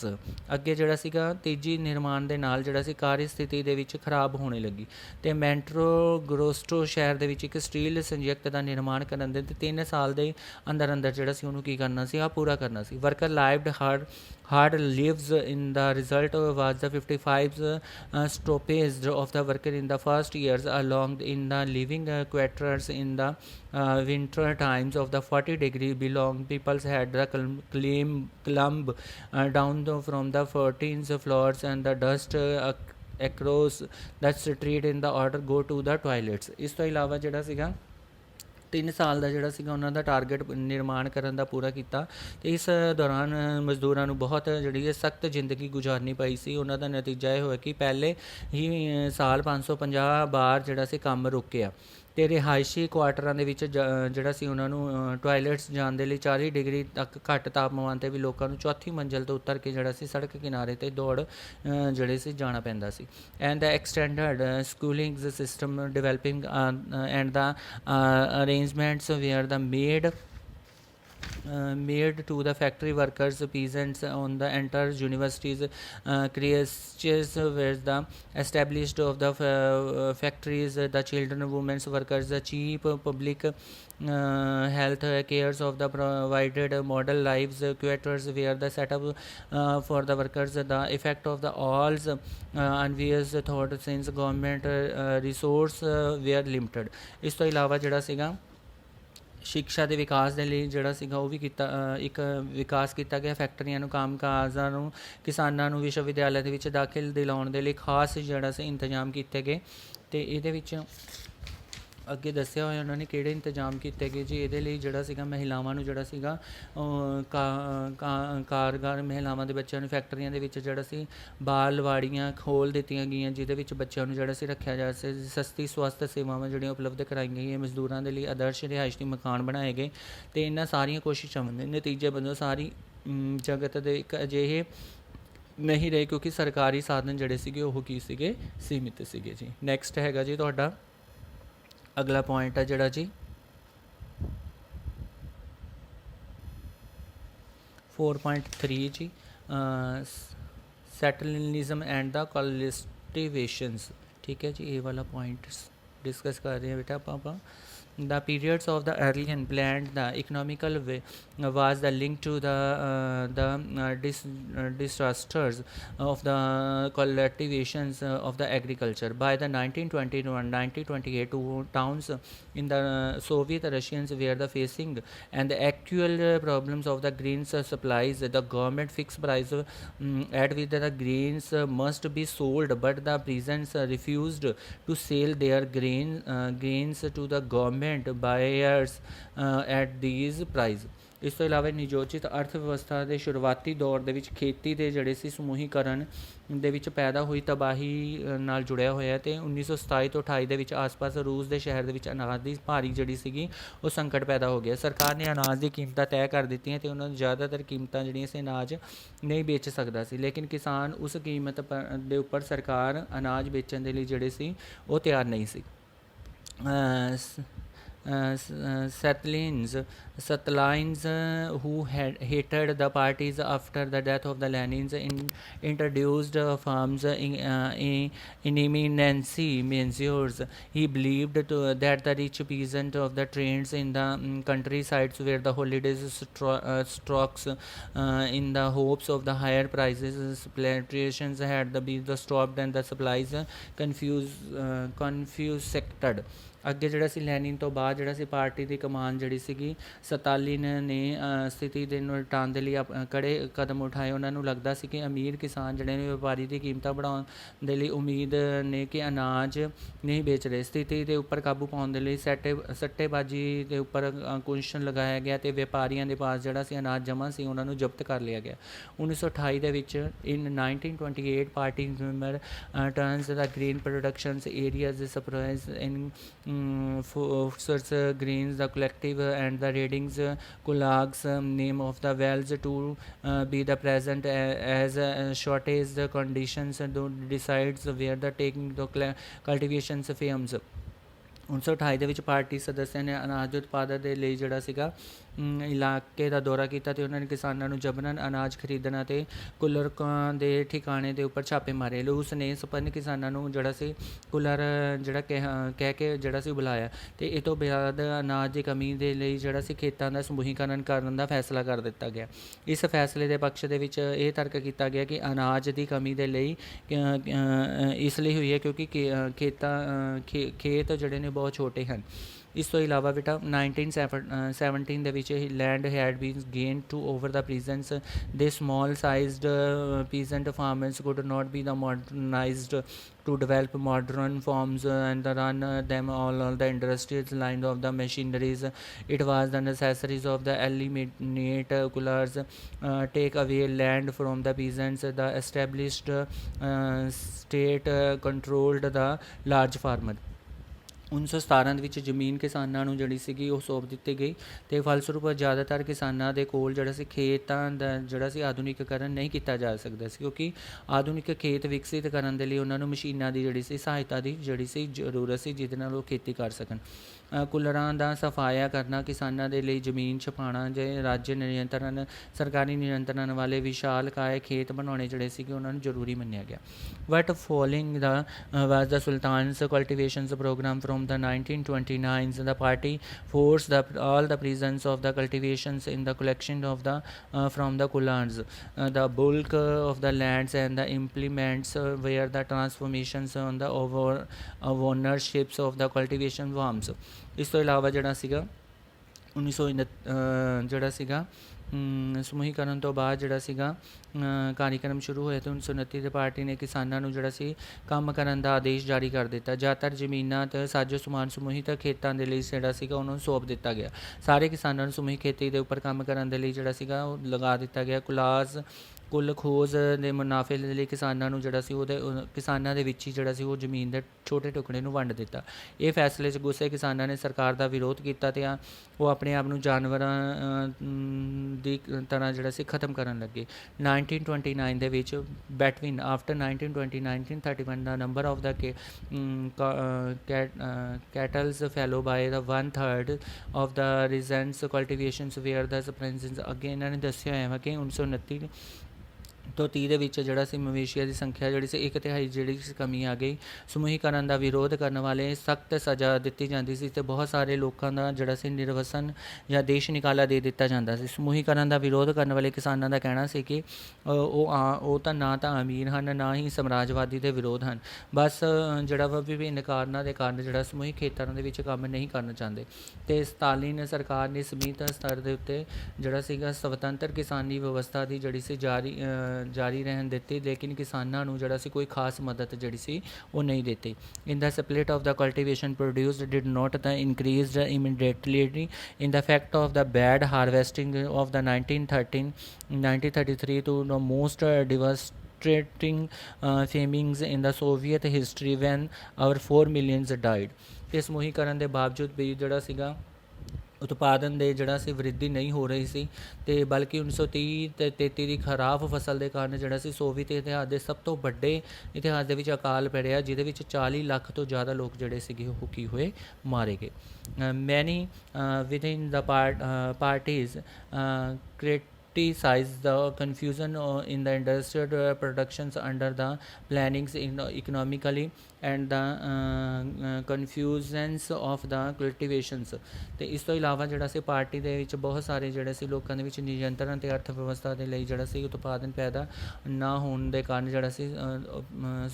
ਅੱਗੇ ਜਿਹੜਾ ਸੀਗਾ ਤੇਜ਼ੀ ਨਿਰਮਾਣ ਦੇ ਨਾਲ ਜਿਹੜਾ ਸੀ ਕਾਰਜ ਸਥਿਤੀ ਦੇ ਵਿੱਚ ਖਰਾਬ ਹੋਣੇ ਲੱਗੀ ਅਤੇ ਮੈਂਟਰੋਗਰੋਸਟੋ ਸ਼ਹਿਰ ਦੇ ਵਿੱਚ ਇੱਕ ਸਟੀਲ ਸੰਯੁਕਤ ਦਾ ਨਿਰਮਾਣ ਕਰਨ ਦੇ 3 ਸਾਲ ਦੇ ਅੰਦਰ ਜਿਹੜਾ ਸੀ ਉਹਨੂੰ ਕੀ ਕਰਨਾ ਸੀ ਪੂਰਾ ਕਰਨਾ ਸੀ। Worker lived hard lives in the result was the 55 stoppage of the worker in the first years along in the living quarters in the winter times of the 40-degree below, people had the climb from the 14th floors, and the dust across the street in the order go to the toilets. ਇਸ ਤੋਂ ਇਲਾਵਾ ਜਿਹੜਾ ਸੀਗਾ 3 ਸਾਲ ਦਾ ਜਿਹੜਾ ਸੀਗਾ ਉਹਨਾਂ ਦਾ ਟਾਰਗੇਟ ਨਿਰਮਾਣ ਕਰਨ ਦਾ ਪੂਰਾ ਕੀਤਾ ਅਤੇ ਇਸ ਦੌਰਾਨ ਮਜ਼ਦੂਰਾਂ ਨੂੰ ਬਹੁਤ ਜਿਹੜੀ ਹੈ ਸਖਤ ਜ਼ਿੰਦਗੀ ਗੁਜ਼ਾਰਨੀ ਪਈ ਸੀ। ਉਹਨਾਂ ਦਾ ਨਤੀਜਾ ਇਹ ਹੋਇਆ ਕਿ ਪਹਿਲੇ ਹੀ ਸਾਲ 550 ਬਾਰ ਜਿਹੜਾ ਸੀ ਕੰਮ ਰੁਕਿਆ ਅਤੇ ਰਿਹਾਇਸ਼ੀ ਕੁਆਟਰਾਂ ਦੇ ਵਿੱਚ ਜਿਹੜਾ ਸੀ ਉਹਨਾਂ ਨੂੰ ਟੋਇਲਟਸ ਜਾਣ ਦੇ ਲਈ 40 ਡਿਗਰੀ ਤੱਕ ਘੱਟ ਤਾਪਮਾਨ 'ਤੇ ਵੀ ਲੋਕਾਂ ਨੂੰ ਚੌਥੀ ਮੰਜ਼ਿਲ ਤੋਂ ਉਤਰ ਕੇ ਜਿਹੜਾ ਸੀ ਸੜਕ ਕਿਨਾਰੇ 'ਤੇ ਦੌੜ ਜਿਹੜੇ ਸੀ ਜਾਣਾ ਪੈਂਦਾ ਸੀ। And the extended schooling system developing and the arrangements were the made to the factory workers, peasants on the entire universities, creches were the established of the factories, the children, women's workers, the cheap public health cares of the provided model lives quarters were the setup for the workers. The effect of the all's unwise thought since government resource were limited. ਇਸ ਤੋਂ ਇਲਾਵਾ ਜਿਹੜਾ ਸੀਗਾ ਸਿੱਖਿਆ ਦੇ ਵਿਕਾਸ ਦੇ ਲਈ ਜਿਹੜਾ ਸੀਗਾ ਉਹ ਵੀ ਕੀਤਾ, ਇੱਕ ਵਿਕਾਸ ਕੀਤਾ ਗਿਆ। ਫੈਕਟਰੀਆਂ ਨੂੰ, ਕੰਮ ਕਾਜਾਂ ਨੂੰ, ਕਿਸਾਨਾਂ ਨੂੰ ਵਿਸ਼ਵ ਵਿਦਿਆਲਿਆ ਦੇ ਵਿੱਚ ਦਾਖਲ ਦਿਲਾਉਣ ਦੇ ਲਈ ਖਾਸ ਜਿਹੜਾ ਸੀ ਇੰਤਜ਼ਾਮ ਕੀਤੇ ਗਏ। ਅਤੇ ਇਹਦੇ ਵਿੱਚ ਅੱਗੇ ਦੱਸਿਆ ਹੋਇਆ ਉਹਨਾਂ ਨੇ ਕਿਹੜੇ ਇੰਤਜ਼ਾਮ ਕੀਤੇ ਗਏ ਜੀ। ਇਹਦੇ ਲਈ ਜਿਹੜਾ ਸੀਗਾ ਮਹਿਲਾਵਾਂ ਨੂੰ ਜਿਹੜਾ ਸੀਗਾ ਕਾਰਗਰ ਮਹਿਲਾਵਾਂ ਦੇ ਬੱਚਿਆਂ ਨੂੰ ਫੈਕਟਰੀਆਂ ਦੇ ਵਿੱਚ ਜਿਹੜਾ ਸੀ ਬਾਲਵਾੜੀਆਂ ਖੋਲ੍ਹ ਦਿੱਤੀਆਂ ਗਈਆਂ, ਜਿਹਦੇ ਵਿੱਚ ਬੱਚਿਆਂ ਨੂੰ ਜਿਹੜਾ ਸੀ ਰੱਖਿਆ ਜਾ ਸੀ। ਸਸਤੀ ਸਵਾਸਥ ਸੇਵਾਵਾਂ ਜਿਹੜੀਆਂ ਉਪਲਬਧ ਕਰਾਈਆਂ ਗਈਆਂ। ਮਜ਼ਦੂਰਾਂ ਦੇ ਲਈ ਆਦਰਸ਼ ਰਿਹਾਇਸ਼ੀ ਮਕਾਨ ਬਣਾਏ ਗਏ। ਅਤੇ ਇਹਨਾਂ ਸਾਰੀਆਂ ਕੋਸ਼ਿਸ਼ਾਂ ਦੇ ਨਤੀਜੇ ਵਜੋਂ ਸਾਰੀ ਜਗਤ ਦੇ ਇੱਕ ਅਜਿਹੇ ਨਹੀਂ ਰਹੇ, ਕਿਉਂਕਿ ਸਰਕਾਰੀ ਸਾਧਨ ਜਿਹੜੇ ਸੀਗੇ ਉਹ ਕੀ ਸੀਗੇ, ਸੀਮਿਤ ਸੀਗੇ ਜੀ। ਨੈਕਸਟ ਹੈਗਾ ਜੀ ਤੁਹਾਡਾ ਅਗਲਾ ਪੁਆਇੰਟ ਹੈ ਜਿਹੜਾ ਜੀ 4.3 ਜੀ, ਸੈਟਲਿਜ਼ਮ ਐਂਡ ਦਾ ਕਲਟੀਵੇਸ਼ਨਸ। ਠੀਕ ਹੈ ਜੀ, ਇਹ ਵਾਲਾ ਪੁਆਇੰਟ ਡਿਸਕਸ ਕਰ ਰਹੇ ਹਾਂ ਬੇਟਾ ਆਪਾਂ। The periods of the early and planned the economical way was the link to the disasters of the cultivations of the agriculture. By the 1921-1928 towns in the Soviet Russians were the facing and the actual problems of the grains supplies. The government fixed price at which the grains must be sold, but the peasants refused to sell their grains to the government buyers at these price. ਇਸ ਤੋਂ ਇਲਾਵਾ ਨਿਯੋਜਿਤ ਅਰਥ ਵਿਵਸਥਾ ਦੇ ਸ਼ੁਰੂਆਤੀ ਦੌਰ ਦੇ ਵਿੱਚ ਖੇਤੀ ਦੇ ਜਿਹੜੇ ਸੀ ਸਮੂਹੀਕਰਨ ਦੇ ਵਿੱਚ ਪੈਦਾ ਹੋਈ ਤਬਾਹੀ ਨਾਲ ਜੁੜਿਆ ਹੋਇਆ। ਅਤੇ 1927 ਤੋਂ 28 ਦੇ ਵਿੱਚ ਆਸ-ਪਾਸ ਰੂਸ ਦੇ ਸ਼ਹਿਰ ਦੇ ਵਿੱਚ ਅਨਾਜ ਦੀ ਭਾਰੀ ਜਿਹੜੀ ਸੀਗੀ ਉਹ ਸੰਕਟ ਪੈਦਾ ਹੋ ਗਿਆ। ਸਰਕਾਰ ਨੇ ਅਨਾਜ ਦੀ ਕੀਮਤਾਂ ਤੈਅ ਕਰ ਦਿੱਤੀਆਂ ਅਤੇ ਉਹਨਾਂ ਨੂੰ ਜ਼ਿਆਦਾਤਰ ਕੀਮਤਾਂ ਜਿਹੜੀਆਂ ਸੀ ਅਨਾਜ ਨਹੀਂ ਵੇਚ ਸਕਦਾ ਸੀ, ਲੇਕਿਨ ਕਿਸਾਨ ਉਸ ਕੀਮਤ ਦੇ ਉੱਪਰ ਸਰਕਾਰ ਅਨਾਜ ਵੇਚਣ ਦੇ ਲਈ ਜਿਹੜੇ ਸੀ ਉਹ ਤਿਆਰ ਨਹੀਂ ਸੀ। Stalins, who had hated the parties after the death of the Lenins, introduced farms eminency measures. He believed that the rich peasant of the trains in the countrysides where the holidays strokes in the hopes of the higher prices. Plantations had been stopped and the supplies confiscated. ਅੱਗੇ ਜਿਹੜਾ ਸੀ ਲੈਨਿਨ ਤੋਂ ਬਾਅਦ ਜਿਹੜਾ ਸੀ ਪਾਰਟੀ ਦੀ ਕਮਾਨ ਜਿਹੜੀ ਸੀਗੀ ਸਤਾਲਿਨ ਨੇ ਸਥਿਤੀ ਦੇ ਨਿਪਟਾਉਣ ਦੇ ਲਈ ਕੜੇ ਕਦਮ ਉਠਾਏ। ਉਹਨਾਂ ਨੂੰ ਲੱਗਦਾ ਸੀ ਕਿ ਅਮੀਰ ਕਿਸਾਨ ਜਿਹੜੇ ਨੇ ਵਪਾਰੀ ਦੀ ਕੀਮਤਾਂ ਵਧਾਉਣ ਦੇ ਲਈ ਉਮੀਦ ਨੇ ਕਿ ਅਨਾਜ ਨਹੀਂ ਵੇਚ ਰਹੇ। ਸਥਿਤੀ ਦੇ ਉੱਪਰ ਕਾਬੂ ਪਾਉਣ ਦੇ ਲਈ ਸੱਟੇਬਾਜ਼ੀ ਦੇ ਉੱਪਰ ਅੰਕੁਸ਼ ਲਗਾਇਆ ਗਿਆ ਅਤੇ ਵਪਾਰੀਆਂ ਦੇ ਪਾਸ ਜਿਹੜਾ ਸੀ ਅਨਾਜ ਜਮ੍ਹਾਂ ਸੀ ਉਹਨਾਂ ਨੂੰ ਜ਼ਬਤ ਕਰ ਲਿਆ ਗਿਆ। 1928 ਦੇ ਵਿੱਚ 1928 party member turns the green productions areas surprise in Foster's Greens, the collective and the Readings Kulag's name of the wells to be the present as shortage conditions decides where the taking the cultivations firms. 1928 ਦੇ ਵਿੱਚ ਪਾਰਟੀ ਸਦੱਸਿਆਂ ਨੇ ਅਨਾਜ ਉਤਪਾਦਨ ਦੇ ਲਈ ਜਿਹੜਾ ਸੀਗਾ ਇਲਾਕੇ ਦਾ ਦੌਰਾ ਕੀਤਾ ਅਤੇ ਉਹਨਾਂ ਨੇ ਕਿਸਾਨਾਂ ਨੂੰ ਜਬਰਨ ਅਨਾਜ ਖਰੀਦਣ ਅਤੇ ਕੁੱਲਰਾਂ ਦੇ ਠਿਕਾਣੇ ਦੇ ਉੱਪਰ ਛਾਪੇ ਮਾਰੇ। ਉਸ ਨੇ ਸੰਪੰਨ ਕਿਸਾਨਾਂ ਨੂੰ ਜਿਹੜਾ ਸੀ ਕੁੱਲਰ ਜਿਹੜਾ ਕਹਿ ਕੇ ਜਿਹੜਾ ਸੀ ਬੁਲਾਇਆ ਅਤੇ ਇਹ ਤੋਂ ਬਾਅਦ ਅਨਾਜ ਦੀ ਕਮੀ ਦੇ ਲਈ ਜਿਹੜਾ ਸੀ ਖੇਤਾਂ ਦਾ ਸਮੂਹੀਕਰਨ ਕਰਨ ਦਾ ਫੈਸਲਾ ਕਰ ਦਿੱਤਾ ਗਿਆ। ਇਸ ਫੈਸਲੇ ਦੇ ਪੱਖ ਦੇ ਵਿੱਚ ਇਹ ਤਰਕ ਕੀਤਾ ਗਿਆ ਕਿ ਅਨਾਜ ਦੀ ਕਮੀ ਦੇ ਲਈ ਇਸ ਲਈ ਹੋਈ ਹੈ ਕਿਉਂਕਿ ਖੇਤ ਜਿਹੜੇ ਨੇ ਬਹੁਤ ਛੋਟੇ ਹਨ। ਇਸ ਤੋਂ ਇਲਾਵਾ ਬੇਟਾ 1917 ਦੇ ਵਿੱਚ land had been gain to over the peasants the small sized peasant farmers could not be the modernized to develop modern forms and run them all the industrial line of the machineries. It was the necessities of the eliminate coolers take away land from the peasants. The established state controlled the large farmer. 1917 ਦੇ ਵਿੱਚ ਜ਼ਮੀਨ ਕਿਸਾਨਾਂ ਨੂੰ ਜਿਹੜੀ ਸੀਗੀ ਉਹ ਸੌਂਪ ਦਿੱਤੀ ਗਈ ਅਤੇ ਫਲਸਰੂਪ ਜ਼ਿਆਦਾਤਰ ਕਿਸਾਨਾਂ ਦੇ ਕੋਲ ਜਿਹੜਾ ਸੀ ਖੇਤਾਂ ਦਾ ਜਿਹੜਾ ਸੀ ਆਧੁਨਿਕੀਕਰਨ ਨਹੀਂ ਕੀਤਾ ਜਾ ਸਕਦਾ ਸੀ, ਕਿਉਂਕਿ ਆਧੁਨਿਕ ਖੇਤ ਵਿਕਸਿਤ ਕਰਨ ਦੇ ਲਈ ਉਹਨਾਂ ਨੂੰ ਮਸ਼ੀਨਾਂ ਦੀ ਜਿਹੜੀ ਸੀ ਸਹਾਇਤਾ ਦੀ ਜਿਹੜੀ ਸੀ ਜ਼ਰੂਰਤ ਸੀ, ਜਿਹਦੇ ਨਾਲ ਉਹ ਖੇਤੀ ਕਰ ਸਕਣ। ਕੂਲਰਾਂ ਦਾ ਸਫਾਇਆ ਕਰਨਾ ਕਿਸਾਨਾਂ ਦੇ ਲਈ ਜ਼ਮੀਨ ਛਪਾਉਣਾ ਜੇ ਰਾਜ ਨਿਯੰਤਰਣ ਸਰਕਾਰੀ ਨਿਯੰਤਰਣ ਵਾਲੇ ਵਿਸ਼ਾਲ ਕਾਏ ਖੇਤ ਬਣਾਉਣੇ ਜਿਹੜੇ ਸੀਗੇ ਉਹਨਾਂ ਨੂੰ ਜ਼ਰੂਰੀ ਮੰਨਿਆ ਗਿਆ। But following the was the Stalin's cultivations programme from the 1929s. The party forced all the peasants of the cultivations in the collection of the from the coolers. The bulk of the lands and the implements were the transformations on the ownerships of the cultivation farms. ਇਸ ਤੋਂ ਇਲਾਵਾ ਜਿਹੜਾ ਸੀਗਾ 1929 ਜਿਹੜਾ ਸੀਗਾ ਸਮੂਹੀਕਰਨ ਤੋਂ ਬਾਅਦ ਜਿਹੜਾ ਸੀਗਾ ਕਾਰਜਕ੍ਰਮ ਸ਼ੁਰੂ ਹੋਇਆ ਅਤੇ 1929 ਦੇ ਪਾਰਟੀ ਨੇ ਕਿਸਾਨਾਂ ਨੂੰ ਜਿਹੜਾ ਸੀ ਕੰਮ ਕਰਨ ਦਾ ਆਦੇਸ਼ ਜਾਰੀ ਕਰ ਦਿੱਤਾ। ਜ਼ਿਆਦਾਤਰ ਜ਼ਮੀਨਾਂ ਅਤੇ ਸਾਜੋ ਸਮਾਨ ਸਮੂਹਿਕ ਖੇਤਾਂ ਦੇ ਲਈ ਜਿਹੜਾ ਸੀਗਾ ਉਹਨੂੰ ਸੌਂਪ ਦਿੱਤਾ ਗਿਆ। ਸਾਰੇ ਕਿਸਾਨਾਂ ਨੂੰ ਸਮੂਹਿਕ ਖੇਤੀ ਦੇ ਉੱਪਰ ਕੰਮ ਕਰਨ ਦੇ ਲਈ ਜਿਹੜਾ ਸੀਗਾ ਉਹ ਲਗਾ ਦਿੱਤਾ ਗਿਆ। ਕੁੱਲ ਖੋਜ ਦੇ ਮੁਨਾਫੇ ਦੇ ਲਈ ਕਿਸਾਨਾਂ ਨੂੰ ਜਿਹੜਾ ਸੀ ਕਿਸਾਨਾਂ ਦੇ ਵਿੱਚ ਹੀ ਜਿਹੜਾ ਸੀ ਉਹ ਜ਼ਮੀਨ ਦੇ ਛੋਟੇ ਟੁਕੜੇ ਨੂੰ ਵੰਡ ਦਿੱਤਾ। ਇਹ ਫੈਸਲੇ 'ਚ ਗੁੱਸੇ ਕਿਸਾਨਾਂ ਨੇ ਸਰਕਾਰ ਦਾ ਵਿਰੋਧ ਕੀਤਾ ਅਤੇ ਉਹ ਆਪਣੇ ਆਪ ਨੂੰ ਜਾਨਵਰਾਂ ਦੀ ਤਰ੍ਹਾਂ ਜਿਹੜਾ ਸੀ ਖ਼ਤਮ ਕਰਨ ਲੱਗੇ। 1929 ਦੇ ਵਿੱਚ between after 1931 the number of the cattles fell by the 1/3 of the regents cultivations were the princes. ਅੱਗੇ ਇਹਨਾਂ ਨੇ ਦੱਸਿਆ ਹੋਇਆ ਵਾ ਕਿ 1929 ਤੋਂ 30 ਦੇ ਵਿੱਚ ਜਿਹੜਾ ਸੀ ਮਵੇਸ਼ੀਆਂ ਦੀ ਸੰਖਿਆ ਜਿਹੜੀ ਸੀ 1/3 ਜਿਹੜੀ ਸੀ ਕਮੀ ਆ ਗਈ। ਸਮੂਹੀਕਰਨ ਦਾ ਵਿਰੋਧ ਕਰਨ ਵਾਲੇ ਸਖਤ ਸਜ਼ਾ ਦਿੱਤੀ ਜਾਂਦੀ ਸੀ ਅਤੇ ਬਹੁਤ ਸਾਰੇ ਲੋਕਾਂ ਦਾ ਜਿਹੜਾ ਸੀ ਨਿਰਵਸਨ ਜਾਂ ਦੇਸ਼ ਨਿਕਾਲਾ ਦੇ ਦਿੱਤਾ ਜਾਂਦਾ ਸੀ। ਸਮੂਹੀਕਰਨ ਦਾ ਵਿਰੋਧ ਕਰਨ ਵਾਲੇ ਕਿਸਾਨਾਂ ਦਾ ਕਹਿਣਾ ਸੀ ਕਿ ਉਹ ਤਾਂ ਨਾ ਤਾਂ ਅਮੀਰ ਹਨ ਨਾ ਹੀ ਸਾਮਰਾਜਵਾਦੀ ਦੇ ਵਿਰੋਧ ਹਨ, ਬਸ ਜਿਹੜਾ ਵਾ ਵਿਭਿੰਨ ਕਾਰਨਾਂ ਦੇ ਕਾਰਨ ਜਿਹੜਾ ਸਮੂਹਿਕ ਖੇਤਰਾਂ ਦੇ ਵਿੱਚ ਕੰਮ ਨਹੀਂ ਕਰਨਾ ਚਾਹੁੰਦੇ। ਅਤੇ ਸਟਾਲਿਨ ਸਰਕਾਰ ਨੇ ਸਮੀਤ ਸਤਰ ਦੇ ਉੱਤੇ ਜਿਹੜਾ ਸੀਗਾ ਸੁਤੰਤਰ ਕਿਸਾਨੀ ਵਿਵਸਥਾ ਦੀ ਜਿਹੜੀ ਸੀ ਜਾਰੀ ਰਹਿਣ ਦਿੱਤੀ, ਲੇਕਿਨ ਕਿਸਾਨਾਂ ਨੂੰ ਜਿਹੜਾ ਸੀ ਕੋਈ ਖਾਸ ਮਦਦ ਜਿਹੜੀ ਸੀ ਉਹ ਨਹੀਂ ਦਿੱਤੀ। In the split of the cultivation produced did not the increased immediately in the fact of the bad harvesting of the 1933 to the most devastating famines in the Soviet history when our 4 million died. ਤੇ ਸਮੂਹੀਕਰਨ ਦੇ ਬਾਵਜੂਦ ਵੀ ਜਿਹੜਾ ਸੀਗਾ ਉਤਪਾਦਨ ਦੇ ਜਿਹੜਾ ਸੀ ਵ੍ਰਿੱਧੀ ਨਹੀਂ ਹੋ ਰਹੀ ਸੀ ਅਤੇ ਬਲਕਿ 1930 ਅਤੇ 33 ਦੀ ਖਰਾਬ ਫਸਲ ਦੇ ਕਾਰਨ ਜਿਹੜਾ ਸੀ ਸੋਵੀਅਤ ਇਤਿਹਾਸ ਦੇ ਸਭ ਤੋਂ ਵੱਡੇ ਇਤਿਹਾਸ ਦੇ ਵਿੱਚ ਅਕਾਲ ਪੜਿਆ, ਜਿਹਦੇ ਵਿੱਚ 40 ਲੱਖ ਤੋਂ ਜ਼ਿਆਦਾ ਲੋਕ ਜਿਹੜੇ ਸੀਗੇ ਉਹ ਕੀ ਹੋਏ, ਮਾਰੇ ਗਏ। ਮੈਨੀ within the parties criticize the confusion in the industrial productions under the plannings economically and the confusions of the cultivations। ਅਤੇ ਇਸ ਤੋਂ ਇਲਾਵਾ ਜਿਹੜਾ ਸੀ ਪਾਰਟੀ ਦੇ ਵਿੱਚ ਬਹੁਤ ਸਾਰੇ ਜਿਹੜੇ ਸੀ ਲੋਕਾਂ ਦੇ ਵਿੱਚ ਨਿਯੰਤਰਣ ਅਤੇ ਅਰਥ ਵਿਵਸਥਾ ਦੇ ਲਈ ਜਿਹੜਾ ਸੀ ਉਤਪਾਦਨ ਪੈਦਾ ਨਾ ਹੋਣ ਦੇ ਕਾਰਨ ਜਿਹੜਾ ਸੀ